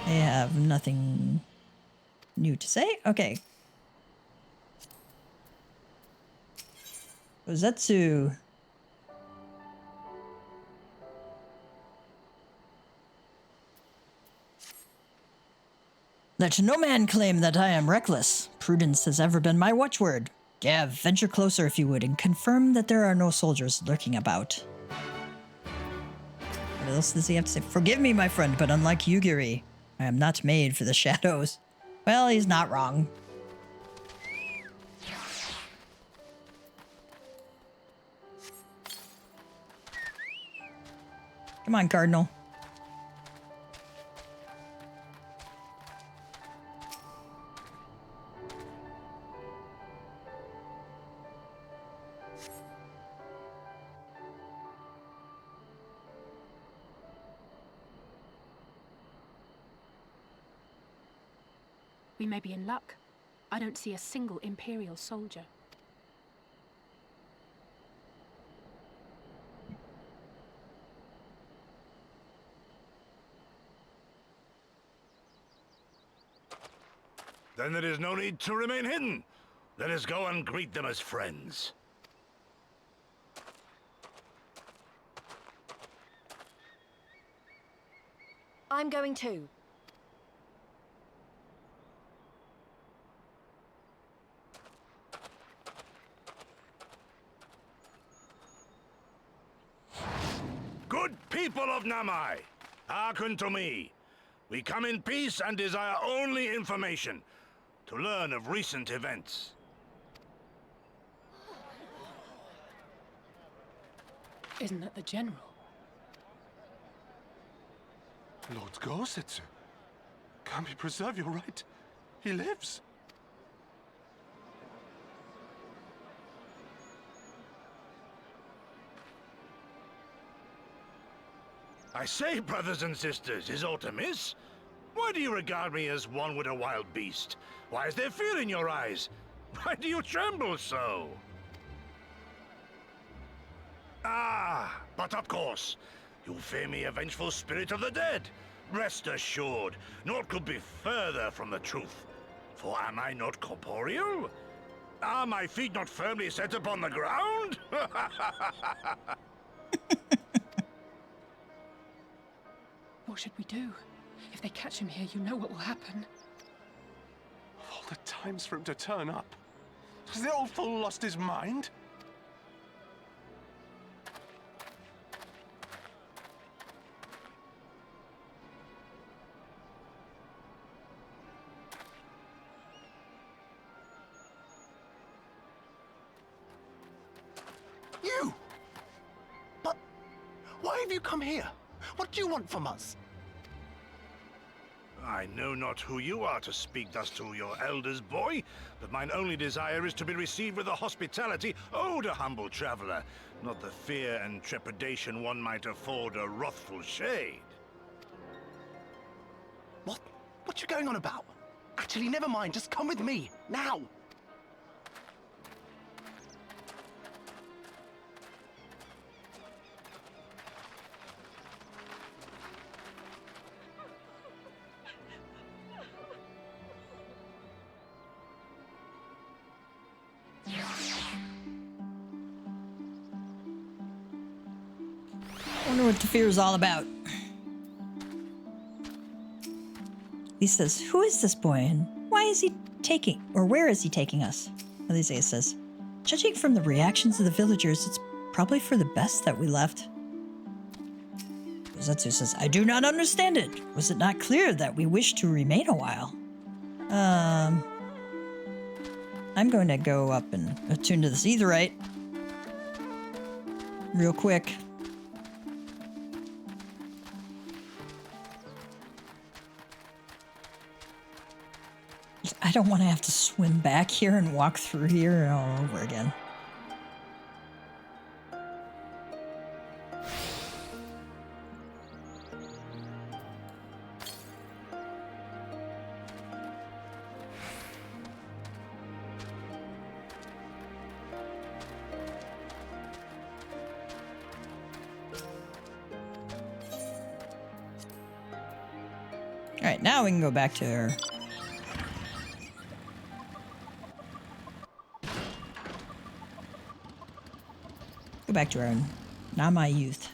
They have nothing new to say? Okay. Ozetsu. Let no man claim that I am reckless. Prudence has ever been my watchword. Gav, venture closer if you would, and confirm that there are no soldiers lurking about. What else does he have to say? Forgive me, my friend, but unlike Yugiri, I am not made for the shadows. Well, he's not wrong. Come on, Cardinal. We may be in luck. I don't see a single Imperial soldier. Then there is no need to remain hidden. Let us go and greet them as friends. I'm going too. Good people of Namai, hearken to me. We come in peace and desire only information to learn of recent events. Isn't that the General? Lord Gosetsu. Can we preserve your right? He lives. I say, brothers and sisters, is aught amiss? Why do you regard me as one with a wild beast? Why is there fear in your eyes? Why do you tremble so? Ah, but of course, you fear me a vengeful spirit of the dead. Rest assured, naught could be further from the truth. For am I not corporeal? Are my feet not firmly set upon the ground? What should we do? If they catch him here, you know what will happen. Of all the times for him to turn up, has the old fool lost his mind? You! But why have you come here? What do you want from us? I know not who you are to speak thus to your elders, boy, but mine only desire is to be received with the hospitality owed a humble traveler, not the fear and trepidation one might afford a wrathful shade. What you going on about? Actually, never mind, just come with me, now! wonder what the fear is all about. He says, who is this boy and why is he taking, or where is he taking us? Elise says, judging from the reactions of the villagers, it's probably for the best that we left. Zetsu says, I do not understand it. Was it not clear that we wish to remain a while? I'm going to go up and attune to this aetherite real quick. I don't want to have to swim back here and walk through here all over again. All right, now we can go back to her. Go back to our Namai youth.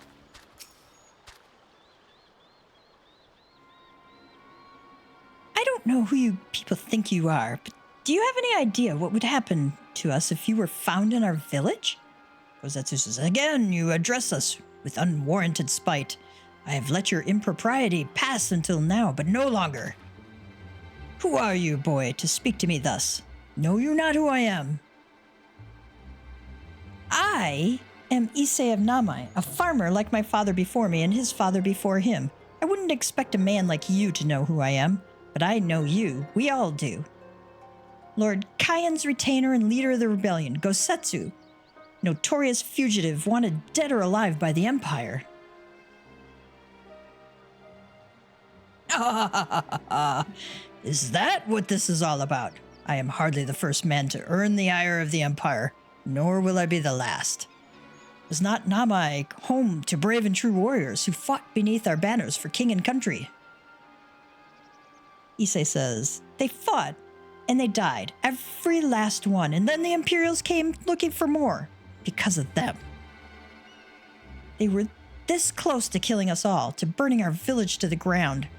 I don't know who you people think you are, but do you have any idea what would happen to us if you were found in our village? Kozetsu says, again, you address us with unwarranted spite. I have let your impropriety pass until now, but no longer. Who are you, boy, to speak to me thus? Know you not who I am? I am Issei of Namai, a farmer like my father before me and his father before him. I wouldn't expect a man like you to know who I am, but I know you. We all do. Lord Kaien's retainer and leader of the rebellion, Gosetsu, notorious fugitive wanted dead or alive by the Empire. Is that what this is all about? I am hardly the first man to earn the ire of the Empire, nor will I be the last. Was not Namai home to brave and true warriors who fought beneath our banners for king and country? Issei says, they fought, and they died, every last one, and then the Imperials came looking for more, because of them. They were this close to killing us all, to burning our village to the ground.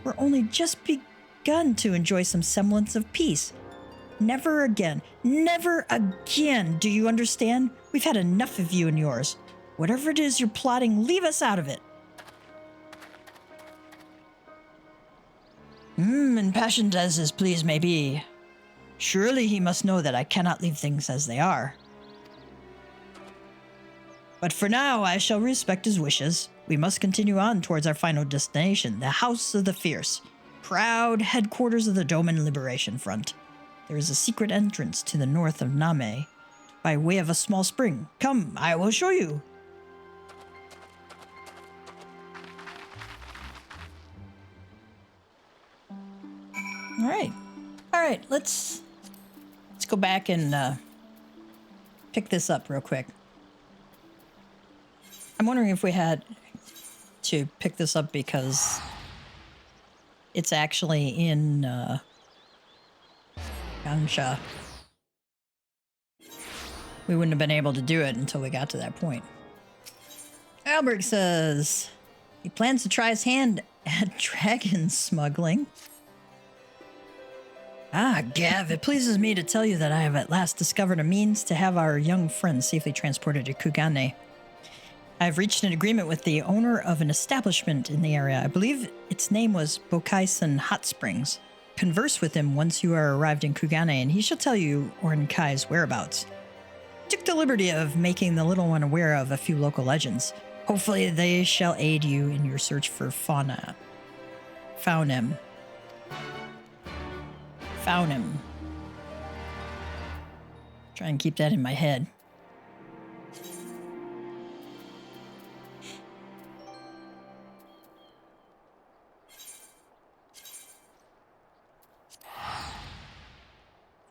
We're only just begun to enjoy some semblance of peace. Never again, do you understand? We've had enough of you and yours. Whatever it is you're plotting, leave us out of it. Impassioned as his pleas may be, surely he must know that I cannot leave things as they are. But for now, I shall respect his wishes. We must continue on towards our final destination, the House of the Fierce, proud headquarters of the Doman Liberation Front. There is a secret entrance to the north of Name, by way of a small spring. Come, I will show you. All right, let's go back and pick this up real quick. I'm wondering if we had to pick this up because it's actually in Gangsha. We wouldn't have been able to do it until we got to that point. Albert says he plans to try his hand at dragon smuggling. Gav, it pleases me to tell you that I have at last discovered a means to have our young friend safely transported to Kugane. I have reached an agreement with the owner of an establishment in the area. I believe its name was Bokaisen Hot Springs. Converse with him once you are arrived in Kugane, and he shall tell you Ornkai's whereabouts. I took the liberty of making the little one aware of a few local legends. Hopefully they shall aid you in your search for Faunem. Try and keep that in my head.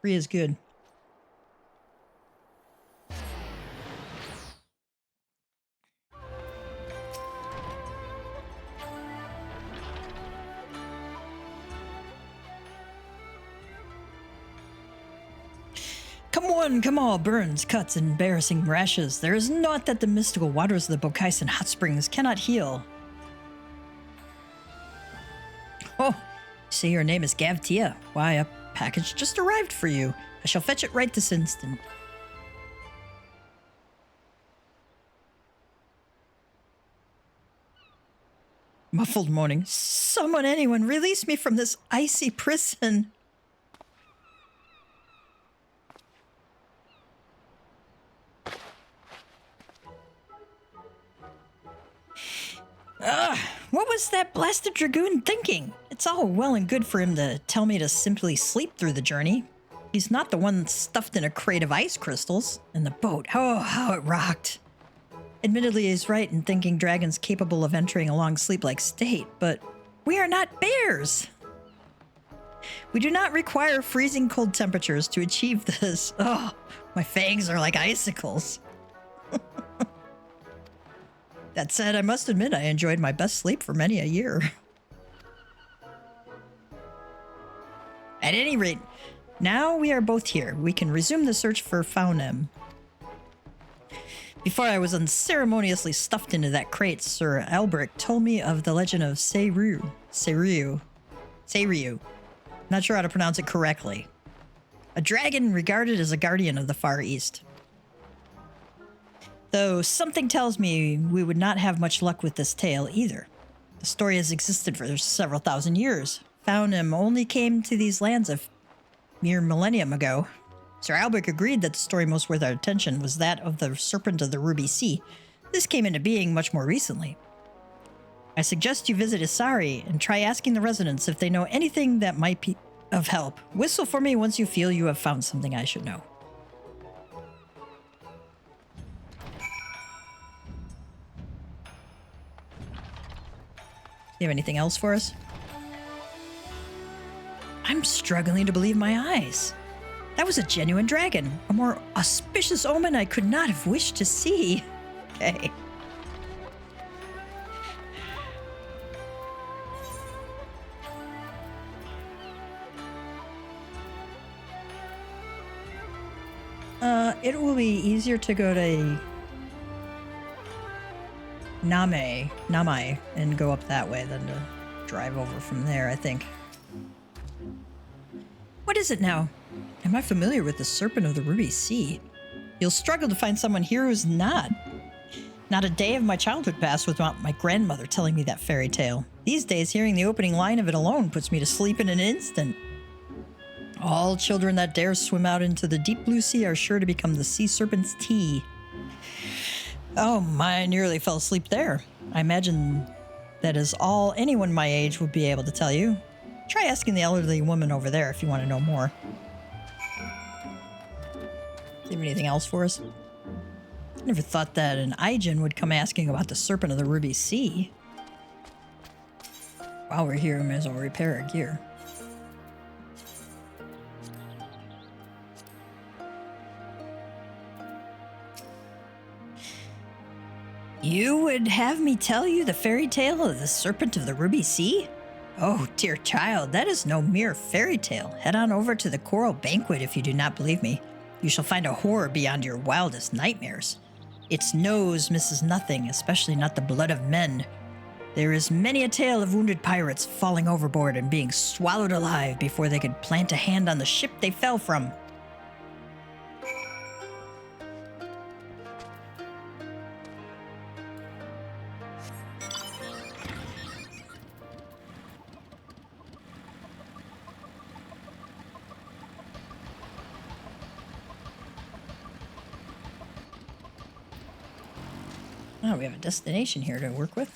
Free is good. Come all, burns, cuts, and embarrassing rashes. There is naught that the mystical waters of the Bokaisen hot springs cannot heal. Oh, you say your name is Gavtia. Why, a package just arrived for you. I shall fetch it right this instant. Muffled moaning. Someone, anyone, release me from this icy prison. What was that blasted Dragoon thinking? It's all well and good for him to tell me to simply sleep through the journey. He's not the one stuffed in a crate of ice crystals. And the boat, oh, how it rocked. Admittedly, he's right in thinking dragons capable of entering a long sleep-like state, but we are not bears. We do not require freezing cold temperatures to achieve this. Oh, my fangs are like icicles. That said, I must admit I enjoyed my best sleep for many a year. At any rate, now we are both here. We can resume the search for Faunem. Before I was unceremoniously stuffed into that crate, Sir Albrecht told me of the legend of Seiryu. Not sure how to pronounce it correctly. A dragon regarded as a guardian of the Far East. Though something tells me we would not have much luck with this tale either. The story has existed for several thousand years. Faunem only came to these lands a mere millennium ago. Sir Albrecht agreed that the story most worth our attention was that of the Serpent of the Ruby Sea. This came into being much more recently. I suggest you visit Isari and try asking the residents if they know anything that might be of help. Whistle for me once you feel you have found something I should know. You have anything else for us? I'm struggling to believe my eyes. That was a genuine dragon. A more auspicious omen I could not have wished to see. Okay. It will be easier to go to Namai and go up that way than to drive over from there, I think. What is it now? Am I familiar with the Serpent of the Ruby Sea? You'll struggle to find someone here who's not. Not a day of my childhood passed without my grandmother telling me that fairy tale. These days, hearing the opening line of it alone puts me to sleep in an instant. All children that dare swim out into the deep blue sea are sure to become the sea serpent's tea. Oh my, I nearly fell asleep there. I imagine that is all anyone my age would be able to tell you. Try asking the elderly woman over there if you want to know more. Do you have anything else for us? I never thought that an Aijin would come asking about the Serpent of the Ruby Sea. While we're here, we may as well repair our gear. You would have me tell you the fairy tale of the Serpent of the Ruby Sea? Oh, dear child, that is no mere fairy tale. Head on over to the Choral Banquet if you do not believe me. You shall find a horror beyond your wildest nightmares. Its nose misses nothing, especially not the blood of men. There is many a tale of wounded pirates falling overboard and being swallowed alive before they could plant a hand on the ship they fell from. Oh, we have a destination here to work with.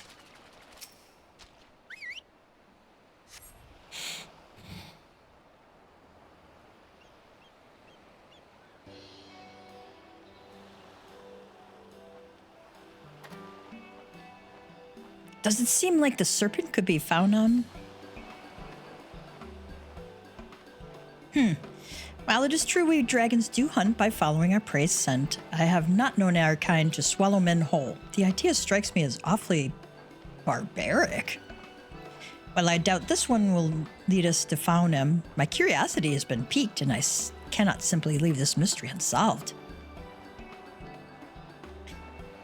Does it seem like the serpent could be found on? While it is true we dragons do hunt by following our prey's scent, I have not known our kind to swallow men whole. The idea strikes me as awfully barbaric. While I doubt this one will lead us to Faunem, my curiosity has been piqued and I cannot simply leave this mystery unsolved.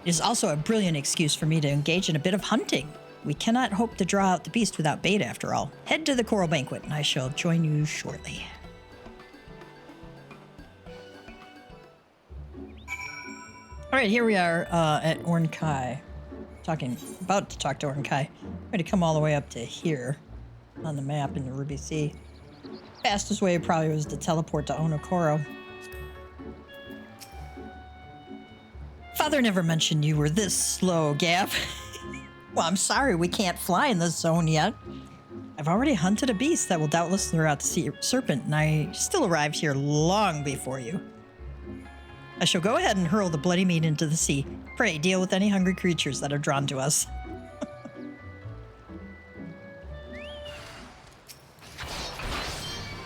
It is also a brilliant excuse for me to engage in a bit of hunting. We cannot hope to draw out the beast without bait, after all. Head to the Coral Banquet, and I shall join you shortly. All right, here we are at Ornkai. About to talk to Ornkai. I'm going to come all the way up to here on the map in the Ruby Sea. Fastest way probably was to teleport to Onokoro. Father never mentioned you were this slow, Gav. Well, I'm sorry we can't fly in this zone yet. I've already hunted a beast that will doubtless lure out the sea serpent, and I still arrived here long before you. I shall go ahead and hurl the bloody meat into the sea. Pray, deal with any hungry creatures that are drawn to us.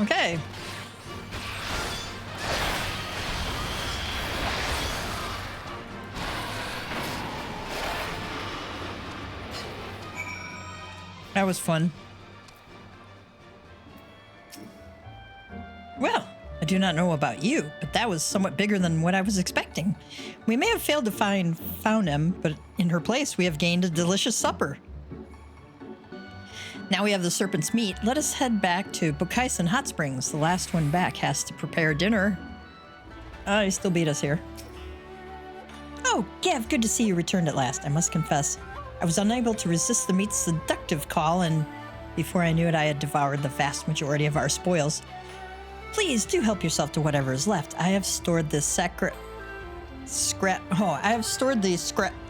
Okay. That was fun. Well, I do not know about you, but that was somewhat bigger than what I was expecting. We may have failed to find Faunem, but in her place we have gained a delicious supper. Now we have the serpent's meat. Let us head back to Bukaisen Hot Springs. The last one back has to prepare dinner. He still beat us here. Oh, Gav, good to see you returned at last. I must confess, I was unable to resist the meat's seductive call, and before I knew it, I had devoured the vast majority of our spoils. Please do help yourself to whatever is left. I have stored the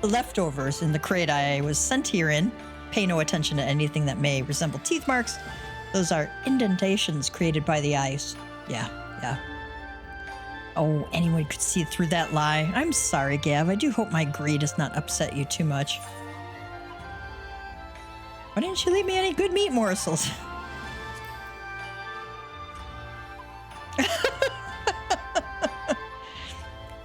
leftovers in the crate I was sent here in. Pay no attention to anything that may resemble teeth marks. Those are indentations created by the ice. Yeah. Oh, anyone could see through that lie. I'm sorry, Gav. I do hope my greed has not upset you too much. Why didn't you leave me any good meat morsels?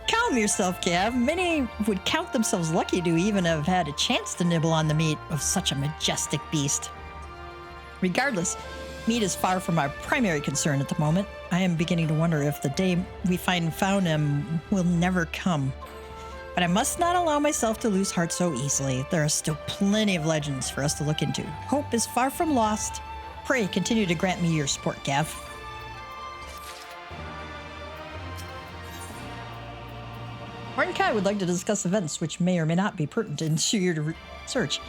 Calm yourself, Gav. Many would count themselves lucky to even have had a chance to nibble on the meat of such a majestic beast. Regardless, meat is far from our primary concern at the moment. I am beginning to wonder if the day we find Faunem will never come. But I must not allow myself to lose heart so easily. There are still plenty of legends for us to look into. Hope is far from lost. Pray continue to grant me your support, Gav. Ornkai would like to discuss events which may or may not be pertinent to your research.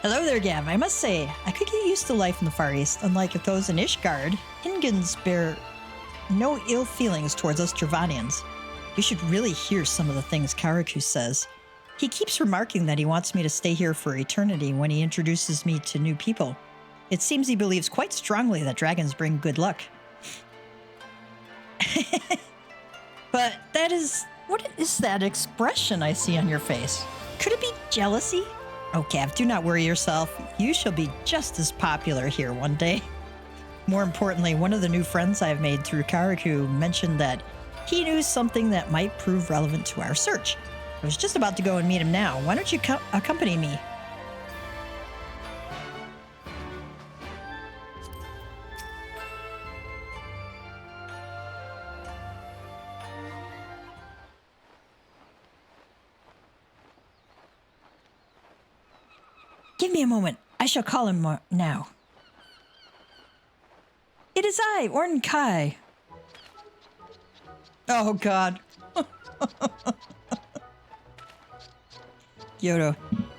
Hello there, Gav. I must say, I could get used to life in the Far East. Unlike those in Ishgard, Ingans bear no ill feelings towards us Travanians. You should really hear some of the things Karaku says. He keeps remarking that he wants me to stay here for eternity when he introduces me to new people. It seems he believes quite strongly that dragons bring good luck. But what is that expression I see on your face? Could it be jealousy? Oh, Gav, do not worry yourself. You shall be just as popular here one day. More importantly, one of the new friends I have made through Karaku mentioned that he knew something that might prove relevant to our search. I was just about to go and meet him now. Why don't you accompany me? Give me a moment. I shall call him now. It is I, Ornkai. Oh, God. Yodo.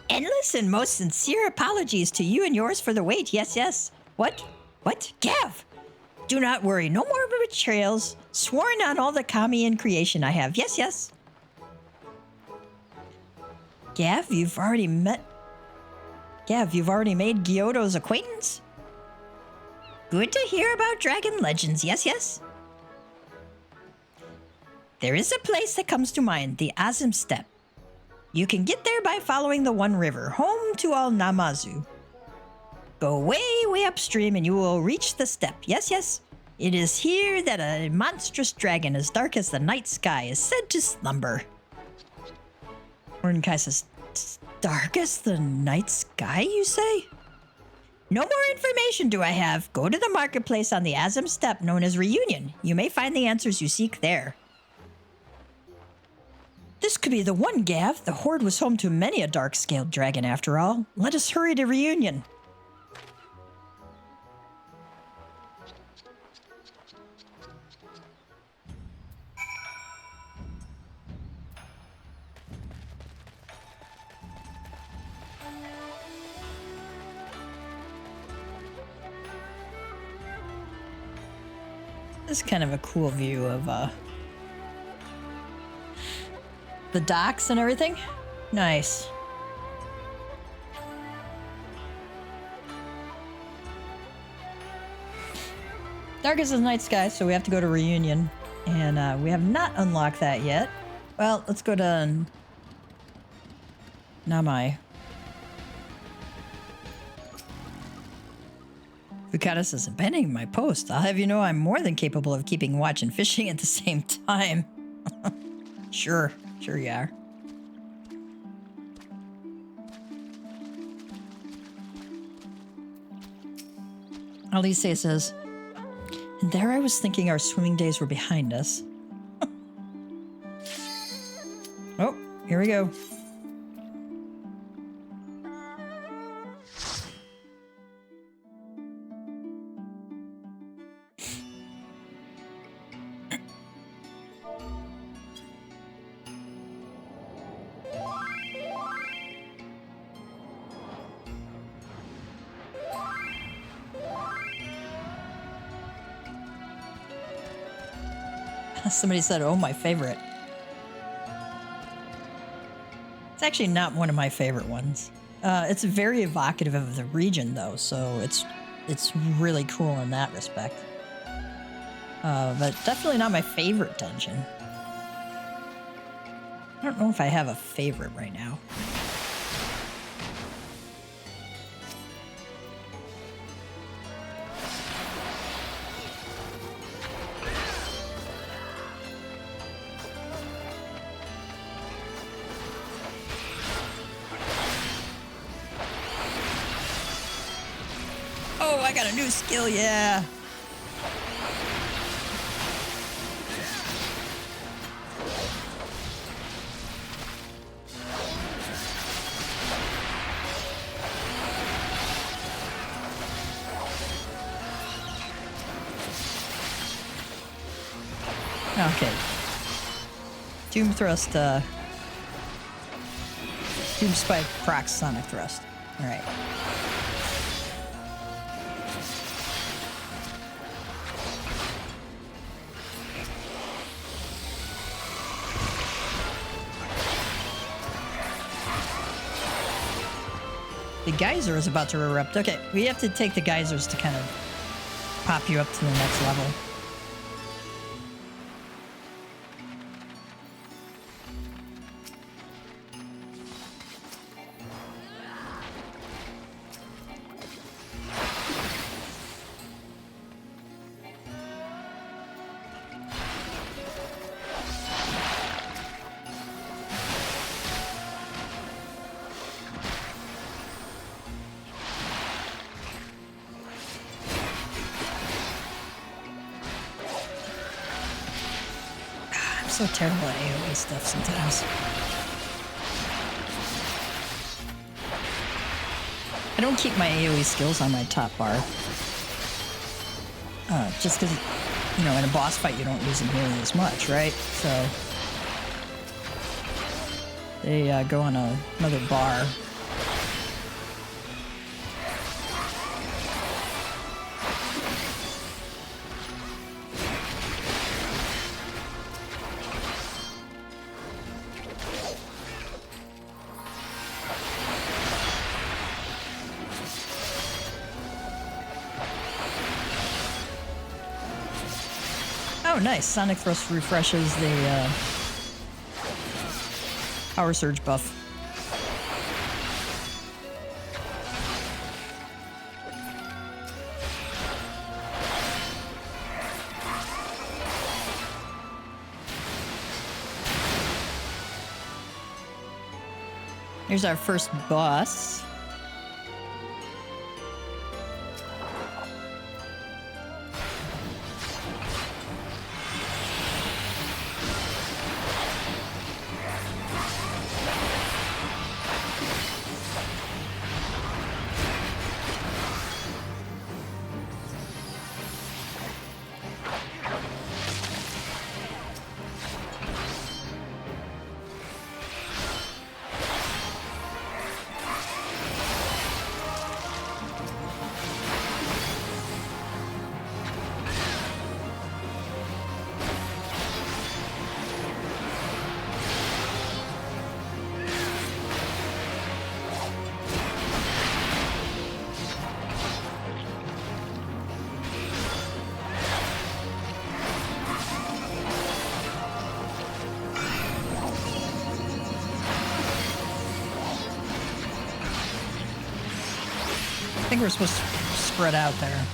Endless and most sincere apologies to you and yours for the wait. Yes. What? Gav! Do not worry. No more betrayals. Sworn on all the kami in creation I have. Yes. Gav, you've already made Gyoto's acquaintance? Good to hear about dragon legends. Yes. There is a place that comes to mind, the Azim Steppe. You can get there by following the One River, home to all Namazu. Go way upstream and you will reach the steppe. Yes. It is here that a monstrous dragon as dark as the night sky is said to slumber. Ornkai says, dark as the night sky, you say? No more information do I have. Go to the marketplace on the Azim Steppe known as Reunion. You may find the answers you seek there. This could be the one, Gav. The Horde was home to many a dark-scaled dragon after all. Let us hurry to Reunion. This is kind of a cool view of the docks and everything. Nice. Darkest is night sky, so we have to go to Reunion. And we have not unlocked that yet. Well, let's go to Namai. Fukata says, abandoning my post. I'll have you know I'm more than capable of keeping watch and fishing at the same time. Sure you are. Alice says, and there I was thinking our swimming days were behind us. Oh, here we go. Somebody said, oh, my favorite. It's actually not one of my favorite ones. It's very evocative of the region, though, so it's really cool in that respect. But definitely not my favorite dungeon. I don't know if I have a favorite right now. I got a new skill, yeah. Okay. Doom Thrust, Doom Spike, proc Sonic Thrust. Alright. The geyser is about to erupt. Okay, we have to take the geysers to kind of pop you up to the next level. So terrible at AoE stuff sometimes. I don't keep my AoE skills on my top bar. Just because, you know, in a boss fight you don't use them nearly as much, right? So they go on another bar. Oh, nice. Sonic Thrust refreshes the Power Surge buff. Here's our first boss. think we're supposed to spread out there.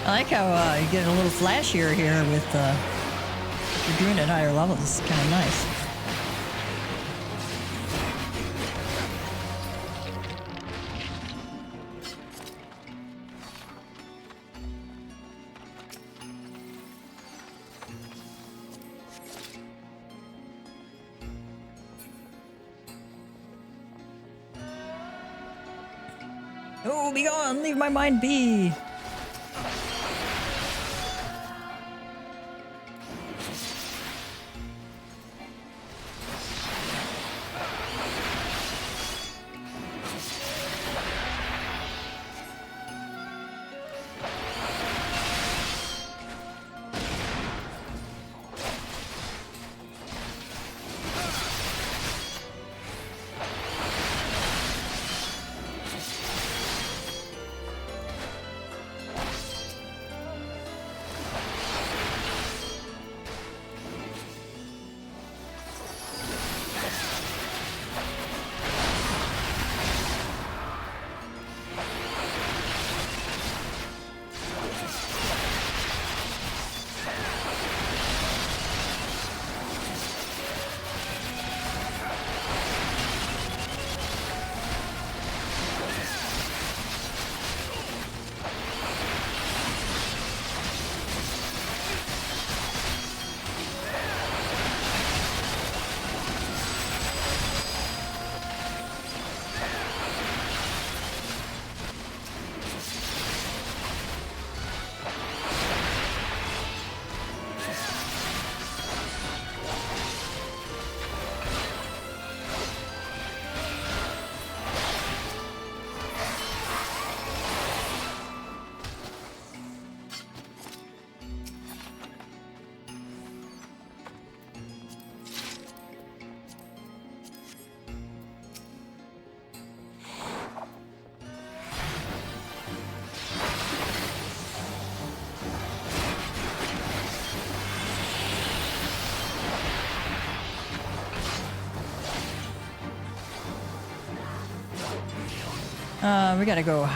I like how you get a little flashier here with if you're doing it at higher levels. It's kind of nice. Oh, be gone! Leave my mind be! We gotta go.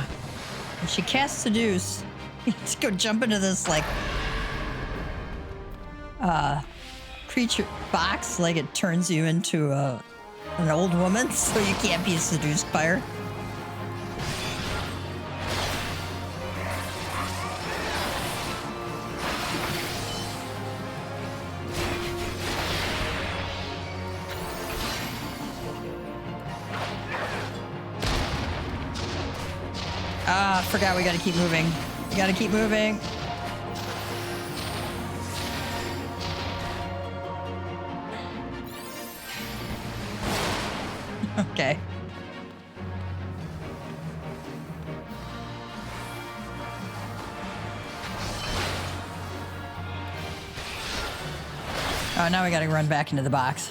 If she casts Seduce, let's go jump into this, like, creature box, like it turns you into an old woman, so you can't be seduced by her. Ah, forgot we gotta keep moving. We gotta keep moving. Okay. Oh, now we gotta run back into the box.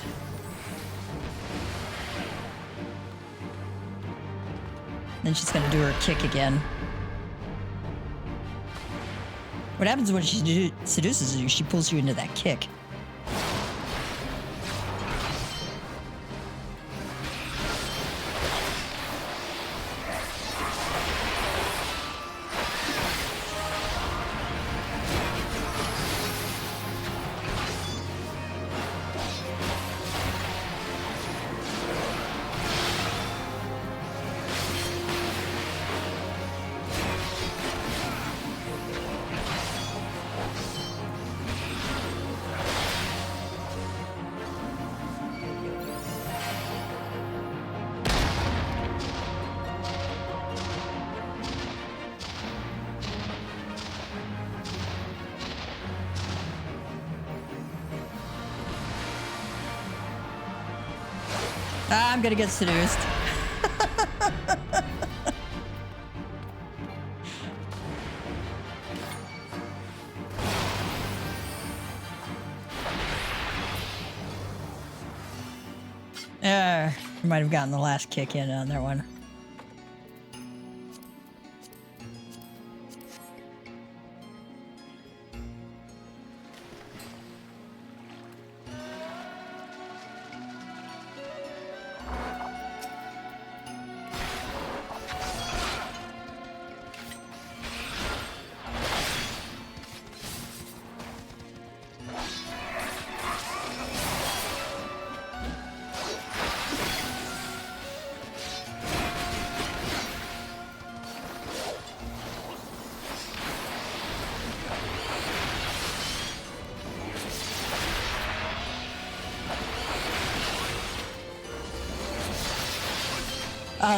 Then she's gonna do her kick again. What happens when she seduces you? She pulls you into that kick. I'm gonna get seduced. Might have gotten the last kick in on that one.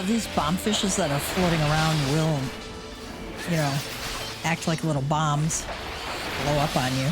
These bomb fishes that are floating around will, you know, act like little bombs, blow up on you.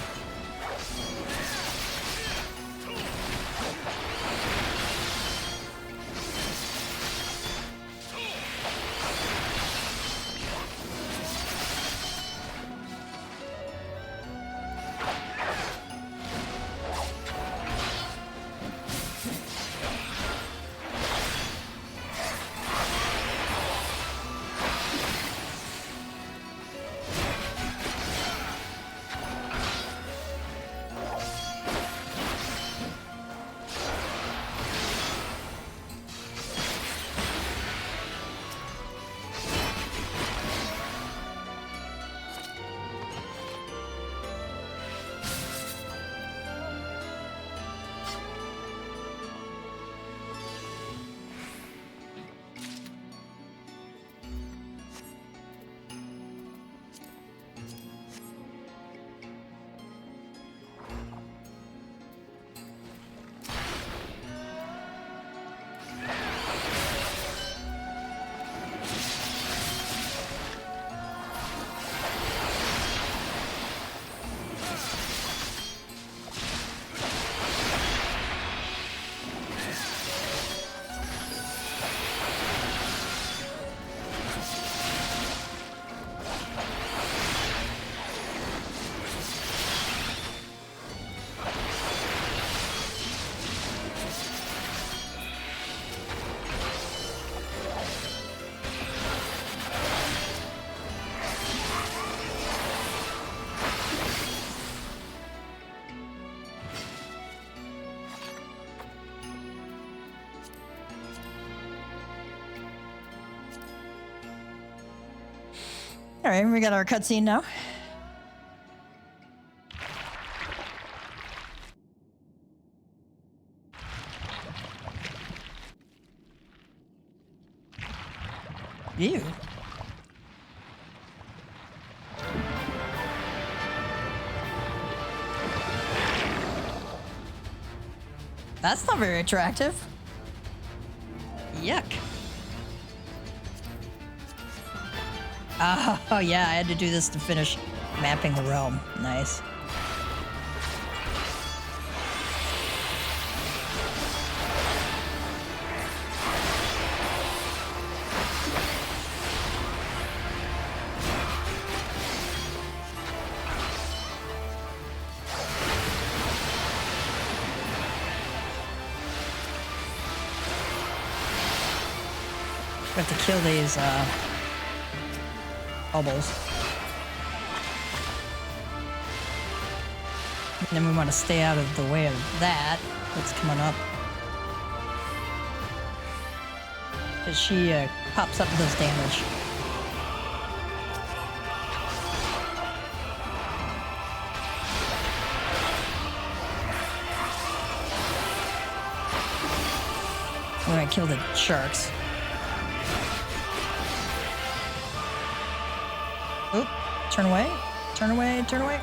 All right, we got our cutscene now. Ew. That's not very attractive. Yuck. Oh, yeah, I had to do this to finish mapping the realm. Nice. We have to kill these, bubbles. And then we want to stay out of the way of that that's coming up. Because she pops up and does damage. We're gonna kill the sharks. Oop, turn away, turn away, turn away.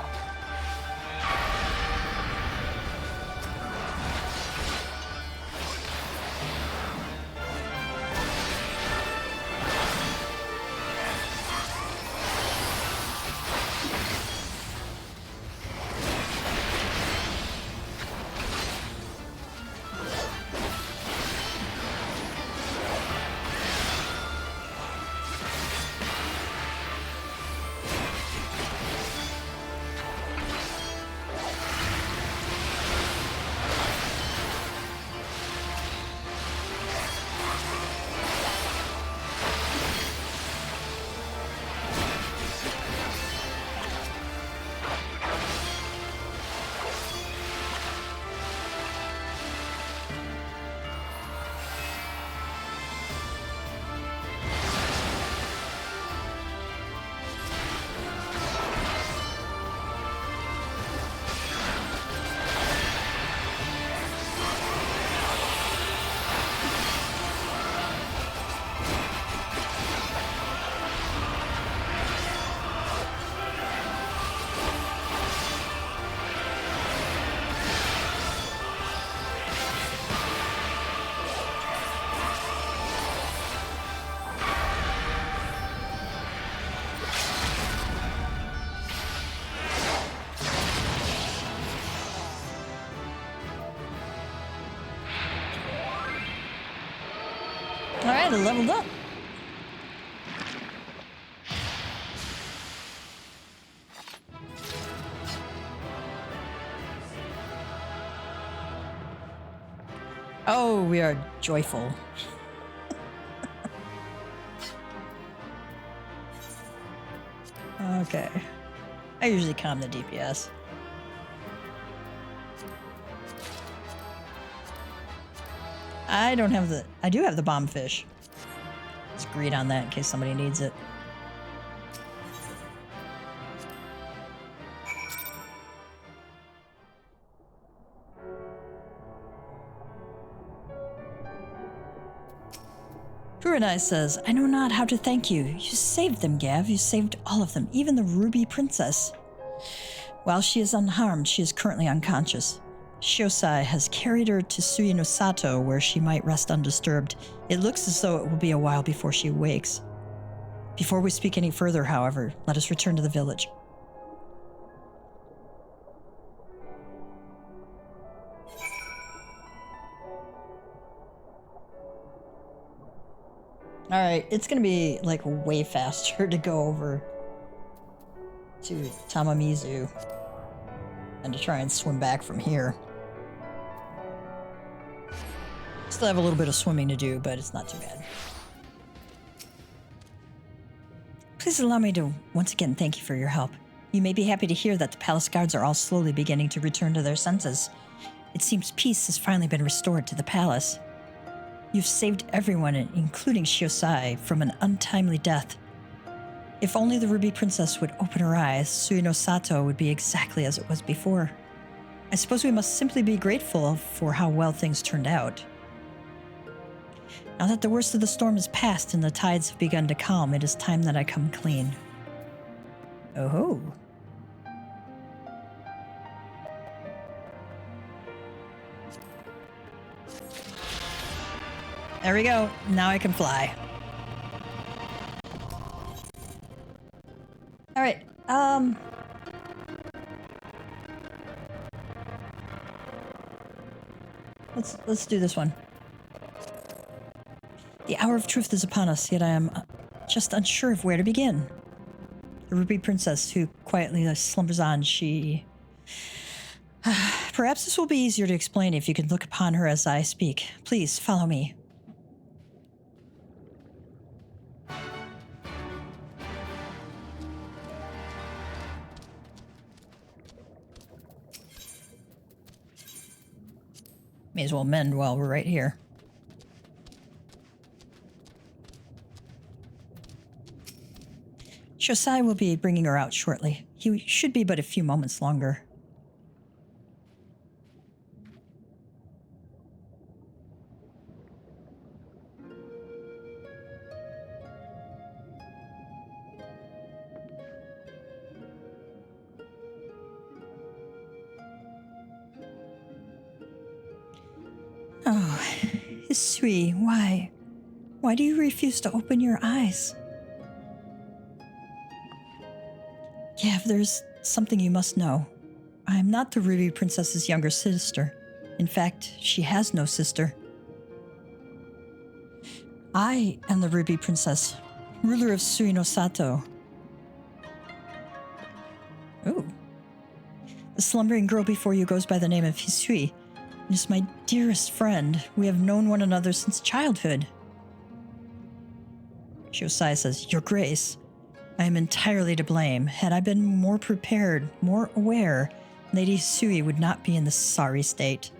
Alright, I leveled up. Oh, we are joyful. Okay. I usually calm the DPS. I don't have the... I do have the bomb fish. Let's greed on that in case somebody needs it. Kurenai says, I know not how to thank you. You saved them, Gav. You saved all of them, even the Ruby Princess. While she is unharmed, she is currently unconscious. Shisui has carried her to Suinosato, where she might rest undisturbed. It looks as though it will be a while before she wakes. Before we speak any further, however, let us return to the village. Alright, it's gonna be like way faster to go over to Tamamizu and to try and swim back from here. Still have a little bit of swimming to do, but it's not too bad. Please allow me to once again thank you for your help. You may be happy to hear that the palace guards are all slowly beginning to return to their senses. It seems peace has finally been restored to the palace. You've saved everyone, including Shisui, from an untimely death. If only the Ruby Princess would open her eyes, Suinosato would be exactly as it was before. I suppose we must simply be grateful for how well things turned out. Now that the worst of the storm is past and the tides have begun to calm, it is time that I come clean. Oh-ho. There we go. Now I can fly. All right. Let's do this one. The hour of truth is upon us, yet I am just unsure of where to begin. The Ruby Princess, who quietly slumbers on, she... Perhaps this will be easier to explain if you can look upon her as I speak. Please, follow me. May as well mend while we're right here. Shisui will be bringing her out shortly. He should be but a few moments longer. Oh, Shisui, why? Why do you refuse to open your eyes? Gav, there's something you must know. I am not the Ruby Princess's younger sister. In fact, she has no sister. I am the Ruby Princess, ruler of Suinosato. Ooh. The slumbering girl before you goes by the name of Shisui. It is my dearest friend. We have known one another since childhood. Shisui says, Your Grace, I am entirely to blame. Had I been more prepared, more aware, Lady Shisui would not be in this sorry state.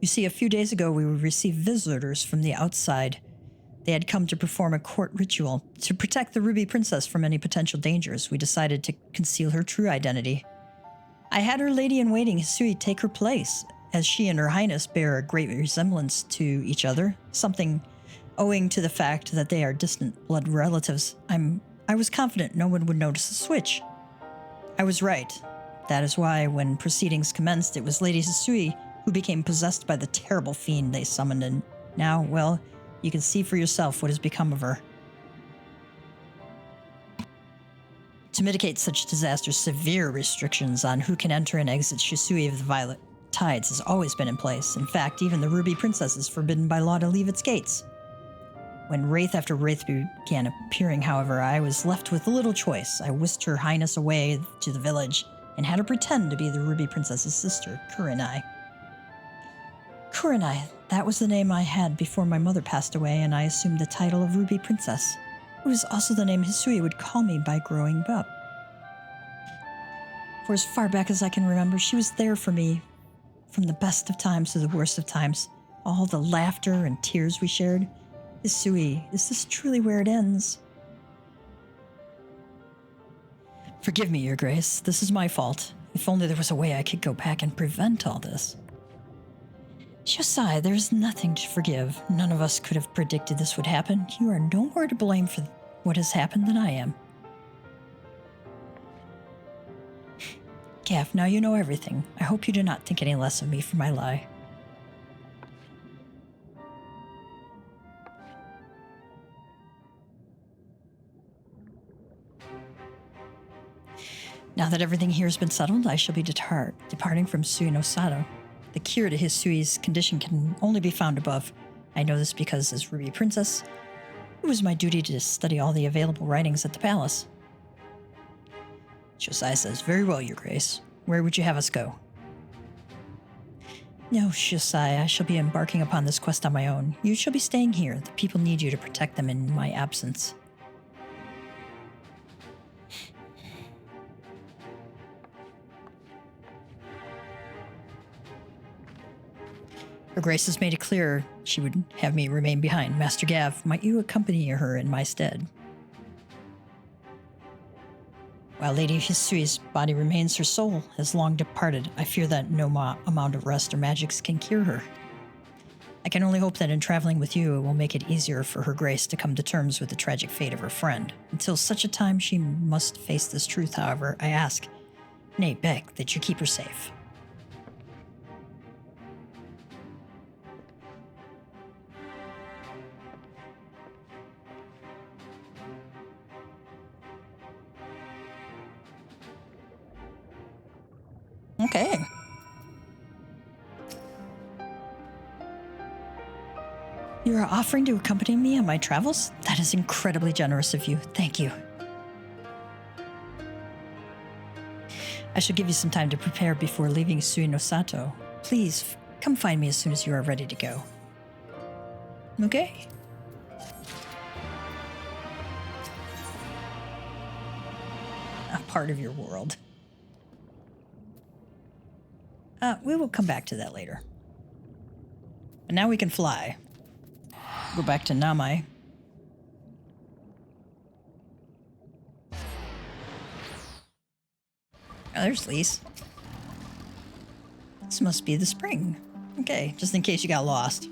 You see, a few days ago we received visitors from the outside. They had come to perform a court ritual. To protect the Ruby Princess from any potential dangers, we decided to conceal her true identity. I had her lady-in-waiting, Shisui, take her place, as she and her highness bear a great resemblance to each other, something owing to the fact that they are distant blood relatives. I was confident no one would notice the switch. I was right. That is why, when proceedings commenced, it was Lady Shisui who became possessed by the terrible fiend they summoned, and now, well, you can see for yourself what has become of her. To mitigate such disasters, severe restrictions on who can enter and exit Shisui of the Violet tides has always been in place. In fact, even the Ruby Princess is forbidden by law to leave its gates. When wraith after wraith began appearing, however, I was left with little choice. I whisked Her Highness away to the village and had her pretend to be the Ruby Princess's sister, Kurenai. Kurenai, that was the name I had before my mother passed away, and I assumed the title of Ruby Princess. It was also the name Shisui would call me by growing up. For as far back as I can remember, she was there for me, from the best of times to the worst of times. All the laughter and tears we shared. Shisui, is this truly where it ends? Forgive me, Your Grace. This is my fault. If only there was a way I could go back and prevent all this. Shisui, there's nothing to forgive. None of us could have predicted this would happen. You are no more to blame for what has happened than I am. Gav, now you know everything. I hope you do not think any less of me for my lie. Now that everything here has been settled, I shall be departing from Susano. The cure to Hisui's condition can only be found above. I know this because, as Ruby Princess, it was my duty to study all the available writings at the palace. Shisui says, very well, Your Grace. Where would you have us go? No, Shisui, I shall be embarking upon this quest on my own. You shall be staying here. The people need you to protect them in my absence. Her Grace has made it clear she would have me remain behind. Master Gav, might you accompany her in my stead? While Lady Hisui's body remains, her soul has long departed. I fear that no amount of rest or magics can cure her. I can only hope that in traveling with you, it will make it easier for Her Grace to come to terms with the tragic fate of her friend. Until such a time she must face this truth, however, I ask, nay, beg, that you keep her safe. Okay. You are offering to accompany me on my travels? That is incredibly generous of you. Thank you. I shall give you some time to prepare before leaving Susano. Please, come find me as soon as you are ready to go. Okay. A part of your world. We will come back to that later. But now we can fly. Go back to Namai. Oh, there's Lise. This must be the spring. Okay, just in case you got lost.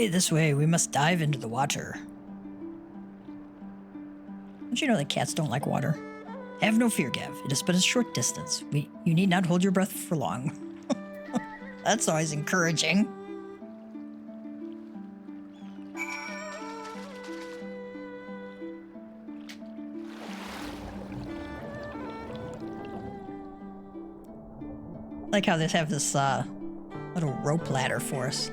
This way, we must dive into the water. Don't you know that cats don't like water? Have no fear, Gav. It is but a short distance. You need not hold your breath for long. That's always encouraging. Like how they have this little rope ladder for us.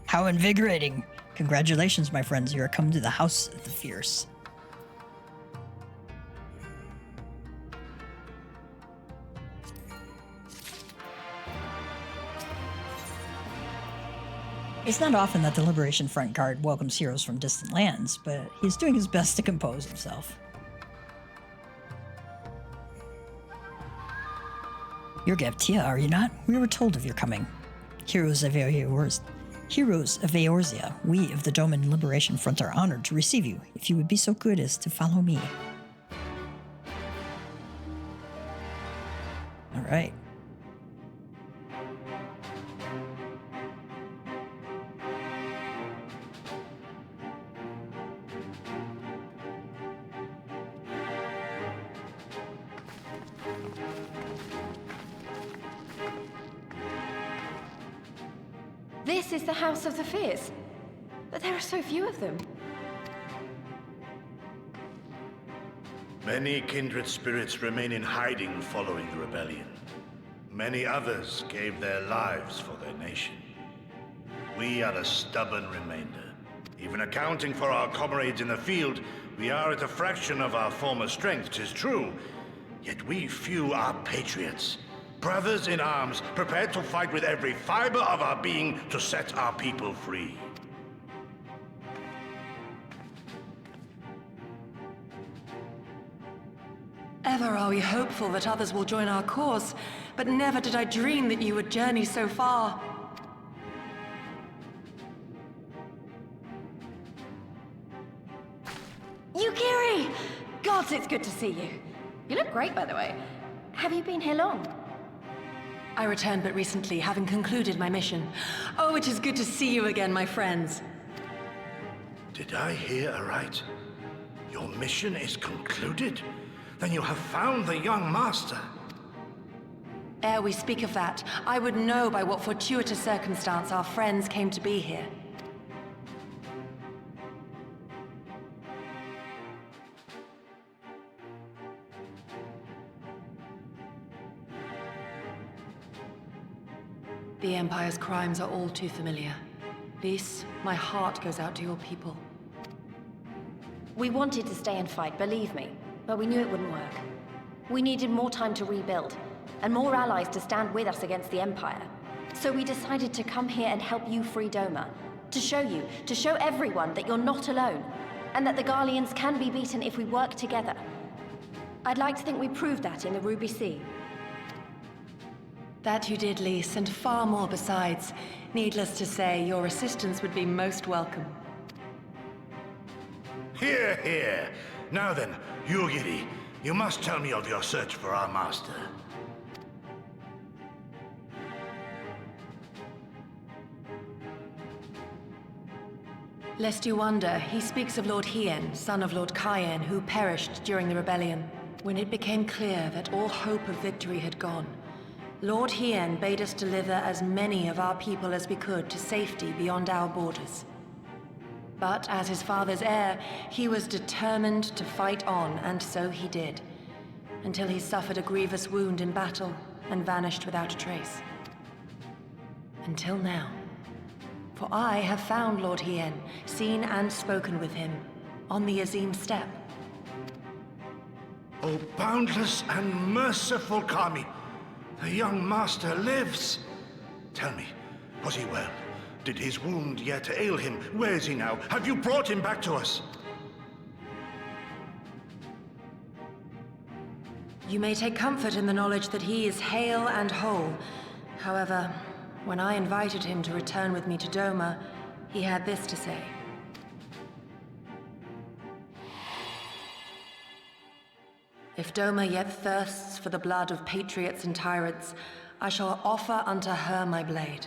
How invigorating. Congratulations, my friends. You are come to the House of the Fierce. It's not often that the Liberation Front Guard welcomes heroes from distant lands, but he's doing his best to compose himself. You're Gaptia, are you not? We were told of your coming. Heroes of Eorzea, we of the Doman Liberation Front are honored to receive you, if you would be so good as to follow me. All right. This is the House of the Fierce, but there are so few of them. Many kindred spirits remain in hiding following the rebellion. Many others gave their lives for their nation. We are a stubborn remainder. Even accounting for our comrades in the field, we are at a fraction of our former strength, 'tis true. Yet we few are patriots. Brothers in arms, prepared to fight with every fiber of our being to set our people free. Ever are we hopeful that others will join our cause, but never did I dream that you would journey so far. Yukiri! Gods, it's good to see you. You look great, by the way. Have you been here long? I returned but recently, having concluded my mission. Oh, it is good to see you again, my friends. Did I hear aright? Your mission is concluded? Then you have found the young master. Ere we speak of that, I would know by what fortuitous circumstance our friends came to be here. The Empire's crimes are all too familiar. Lys, my heart goes out to your people. We wanted to stay and fight, believe me, but we knew it wouldn't work. We needed more time to rebuild, and more allies to stand with us against the Empire. So we decided to come here and help you free Doma. To show everyone that you're not alone, and that the Garleans can be beaten if we work together. I'd like to think we proved that in the Ruby Sea. That you did, Lys, and far more besides. Needless to say, your assistance would be most welcome. Hear, hear. Now then, Yugiri, you must tell me of your search for our master. Lest you wonder, he speaks of Lord Hien, son of Lord Cayenne, who perished during the rebellion. When it became clear that all hope of victory had gone, Lord Hien bade us deliver as many of our people as we could to safety beyond our borders. But as his father's heir, he was determined to fight on, and so he did, until he suffered a grievous wound in battle and vanished without a trace. Until now. For I have found Lord Hien, seen and spoken with him, on the Azim steppe. O boundless and merciful Kami! The young master lives! Tell me, was he well? Did his wound yet ail him? Where is he now? Have you brought him back to us? You may take comfort in the knowledge that he is hale and whole. However, when I invited him to return with me to Doma, he had this to say. If Doma yet thirsts for the blood of patriots and tyrants, I shall offer unto her my blade.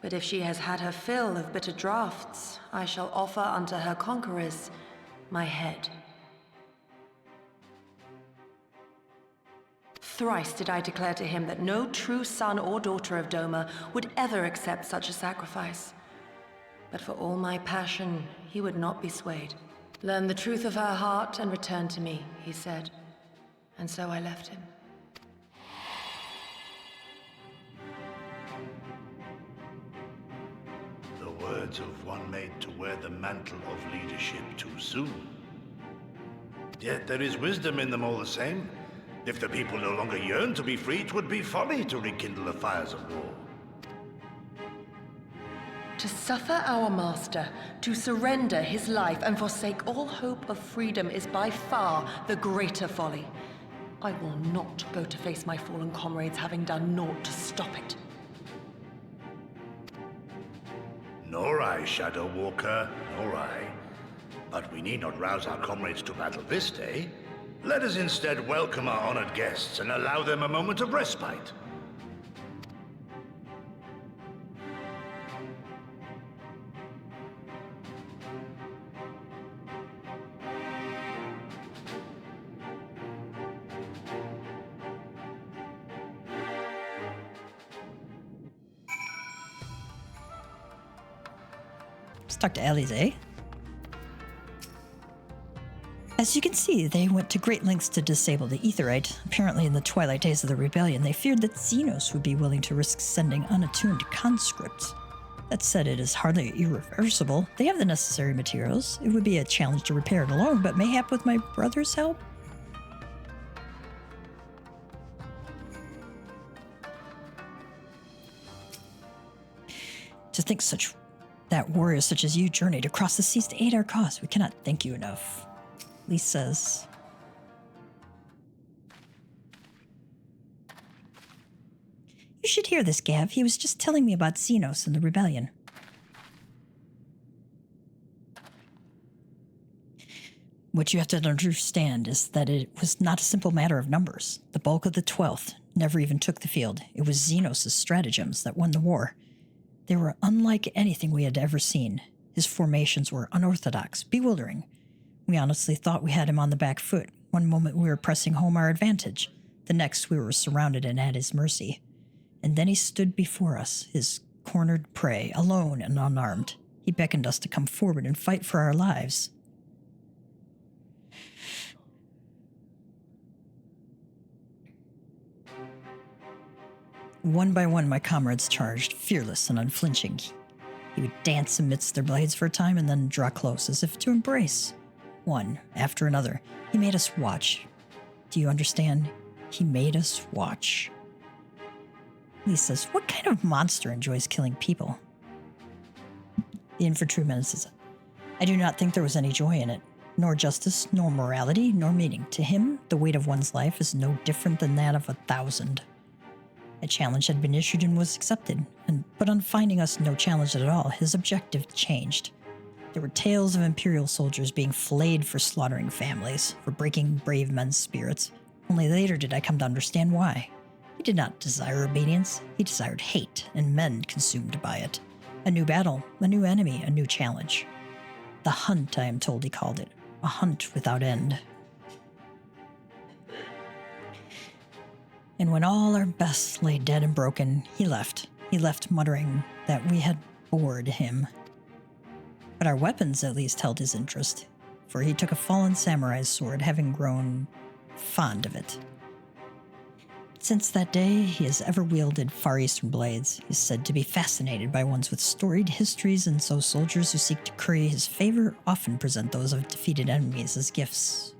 But if she has had her fill of bitter draughts, I shall offer unto her conquerors my head. Thrice did I declare to him that no true son or daughter of Doma would ever accept such a sacrifice. But for all my passion, he would not be swayed. Learn the truth of her heart and return to me, he said. And so I left him. The words of one made to wear the mantle of leadership too soon. Yet there is wisdom in them all the same. If the people no longer yearn to be free, 'twould be folly to rekindle the fires of war. To suffer our master, to surrender his life and forsake all hope of freedom is by far the greater folly. I will not go to face my fallen comrades having done naught to stop it. Nor I, Shadow Walker, nor I. But we need not rouse our comrades to battle this day. Let us instead welcome our honored guests and allow them a moment of respite. Let's talk to Alize. As you can see, they went to great lengths to disable the Aetheryte. Apparently in the twilight days of the rebellion, they feared that Xenos would be willing to risk sending unattuned conscripts. That said, it is hardly irreversible. They have the necessary materials. It would be a challenge to repair it alone, but mayhap with my brother's help? To think that warriors such as you journeyed across the seas to aid our cause. We cannot thank you enough. Lee says. You should hear this, Gav. He was just telling me about Xenos and the rebellion. What you have to understand is that it was not a simple matter of numbers. The bulk of the 12th never even took the field. It was Xenos' stratagems that won the war. They were unlike anything we had ever seen. His formations were unorthodox, bewildering. We honestly thought we had him on the back foot. One moment we were pressing home our advantage. The next we were surrounded and at his mercy. And then he stood before us, his cornered prey, alone and unarmed. He beckoned us to come forward and fight for our lives. One by one, my comrades charged, fearless and unflinching. He would dance amidst their blades for a time and then draw close, as if to embrace. One after another, he made us watch. Do you understand? He made us watch. Lee says, what kind of monster enjoys killing people? The infantryman says, I do not think there was any joy in it, nor justice, nor morality, nor meaning. To him, the weight of one's life is no different than that of 1,000. A challenge had been issued and was accepted, but on finding us no challenge at all, his objective changed. There were tales of Imperial soldiers being flayed for slaughtering families, for breaking brave men's spirits. Only later did I come to understand why. He did not desire obedience, he desired hate, and men consumed by it. A new battle, a new enemy, a new challenge. The hunt, I am told he called it. A hunt without end. And when all our best lay dead and broken, he left. He left muttering that we had bored him. But our weapons at least held his interest, for he took a fallen samurai's sword, having grown fond of it. Since that day, he has ever wielded Far Eastern blades. He is said to be fascinated by ones with storied histories, and so soldiers who seek to curry his favor often present those of defeated enemies as gifts.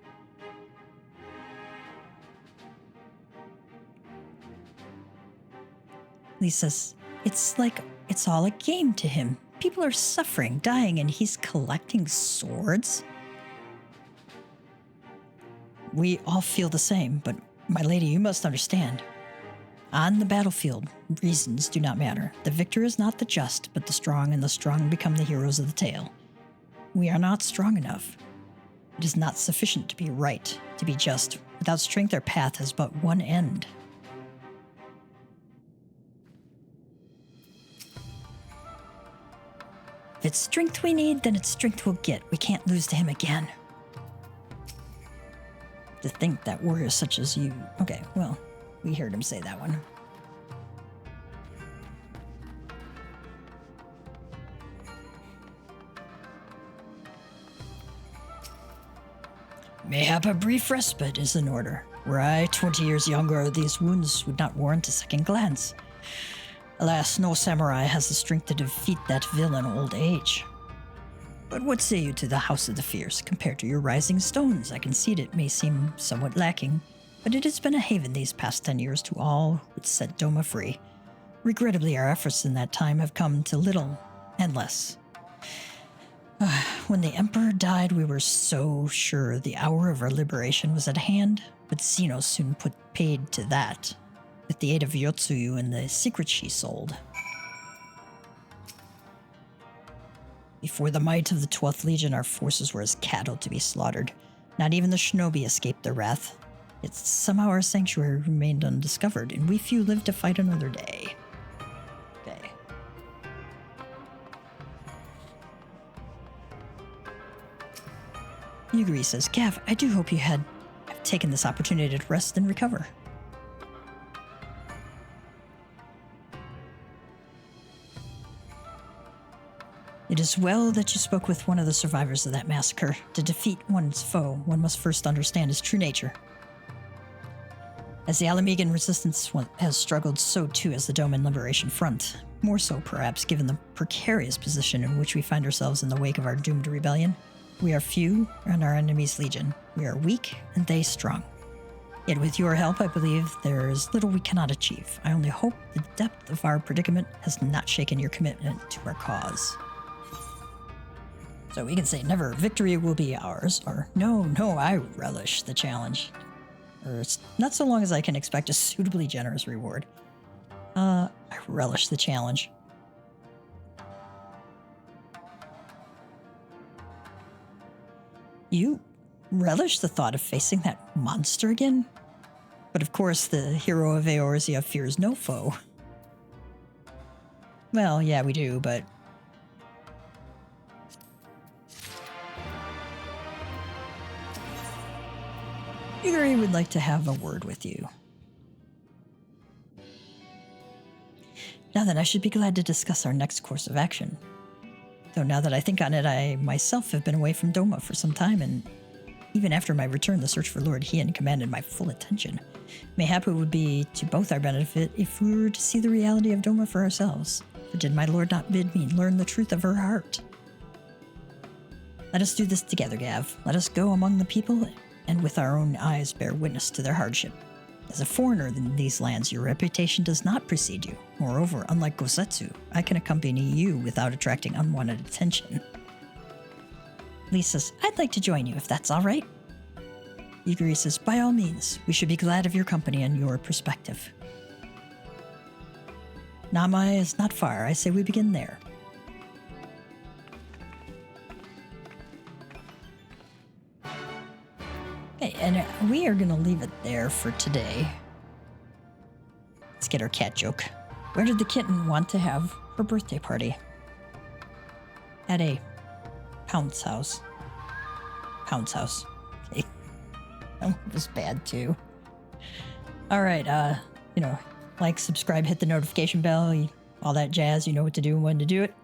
Lee says, it's like it's all a game to him. People are suffering, dying, and he's collecting swords? We all feel the same, but my lady, you must understand. On the battlefield, reasons do not matter. The victor is not the just, but the strong, and the strong become the heroes of the tale. We are not strong enough. It is not sufficient to be right, to be just. Without strength, our path has but one end. If it's strength we need, then it's strength we'll get. We can't lose to him again. To think that warriors such as you... Okay, well, we heard him say that one. Mayhap a brief respite is in order. Were I 20 years younger, these wounds would not warrant a second glance. Alas, no samurai has the strength to defeat that villain old age. But what say you to the House of the Fierce? Compared to your rising stones, I concede it may seem somewhat lacking, but it has been a haven these past 10 years to all who would set Doma free. Regrettably, our efforts in that time have come to little endless. When the Emperor died, we were so sure the hour of our liberation was at hand, but Xeno soon put paid to that, with the aid of Yotsuyu and the secrets she sold. Before the might of the 12th Legion, our forces were as cattle to be slaughtered. Not even the shinobi escaped their wrath. Yet somehow our sanctuary remained undiscovered, and we few lived to fight another day. Okay. Yugiri says, Gav, I do hope you have taken this opportunity to rest and recover. It is well that you spoke with one of the survivors of that massacre. To defeat one's foe, one must first understand his true nature. As the Alamegan resistance has struggled, so too has the Doman Liberation Front. More so, perhaps, given the precarious position in which we find ourselves in the wake of our doomed rebellion. We are few, and our enemies legion. We are weak, and they strong. Yet with your help, I believe there is little we cannot achieve. I only hope the depth of our predicament has not shaken your commitment to our cause. So we can say never, victory will be ours, or no, I relish the challenge. Or it's not so long as I can expect a suitably generous reward. I relish the challenge. You relish the thought of facing that monster again? But of course, the hero of Eorzea fears no foe. Well, yeah, we do, but... Yugiri would like to have a word with you. Now then, I should be glad to discuss our next course of action. Though now that I think on it, I myself have been away from Doma for some time, and even after my return, the search for Lord Hien commanded my full attention. Mayhap it would be to both our benefit if we were to see the reality of Doma for ourselves. For did my lord not bid me learn the truth of her heart? Let us do this together, Gav. Let us go among the people, and with our own eyes bear witness to their hardship. As a foreigner in these lands, your reputation does not precede you. Moreover, unlike Gosetsu, I can accompany you without attracting unwanted attention. Lee says, I'd like to join you if that's all right. Yugiri says, by all means, we should be glad of your company and your perspective. Namai is not far. I say we begin there. Okay, and we are going to leave it there for today. Let's get our cat joke. Where did the kitten want to have her birthday party? At a Pounce house. Pounce house. Okay. That was bad too. Alright, like, subscribe, hit the notification bell, all that jazz, you know what to do and when to do it.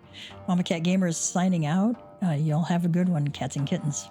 Mama Cat Gamer is signing out. Y'all have a good one, cats and kittens.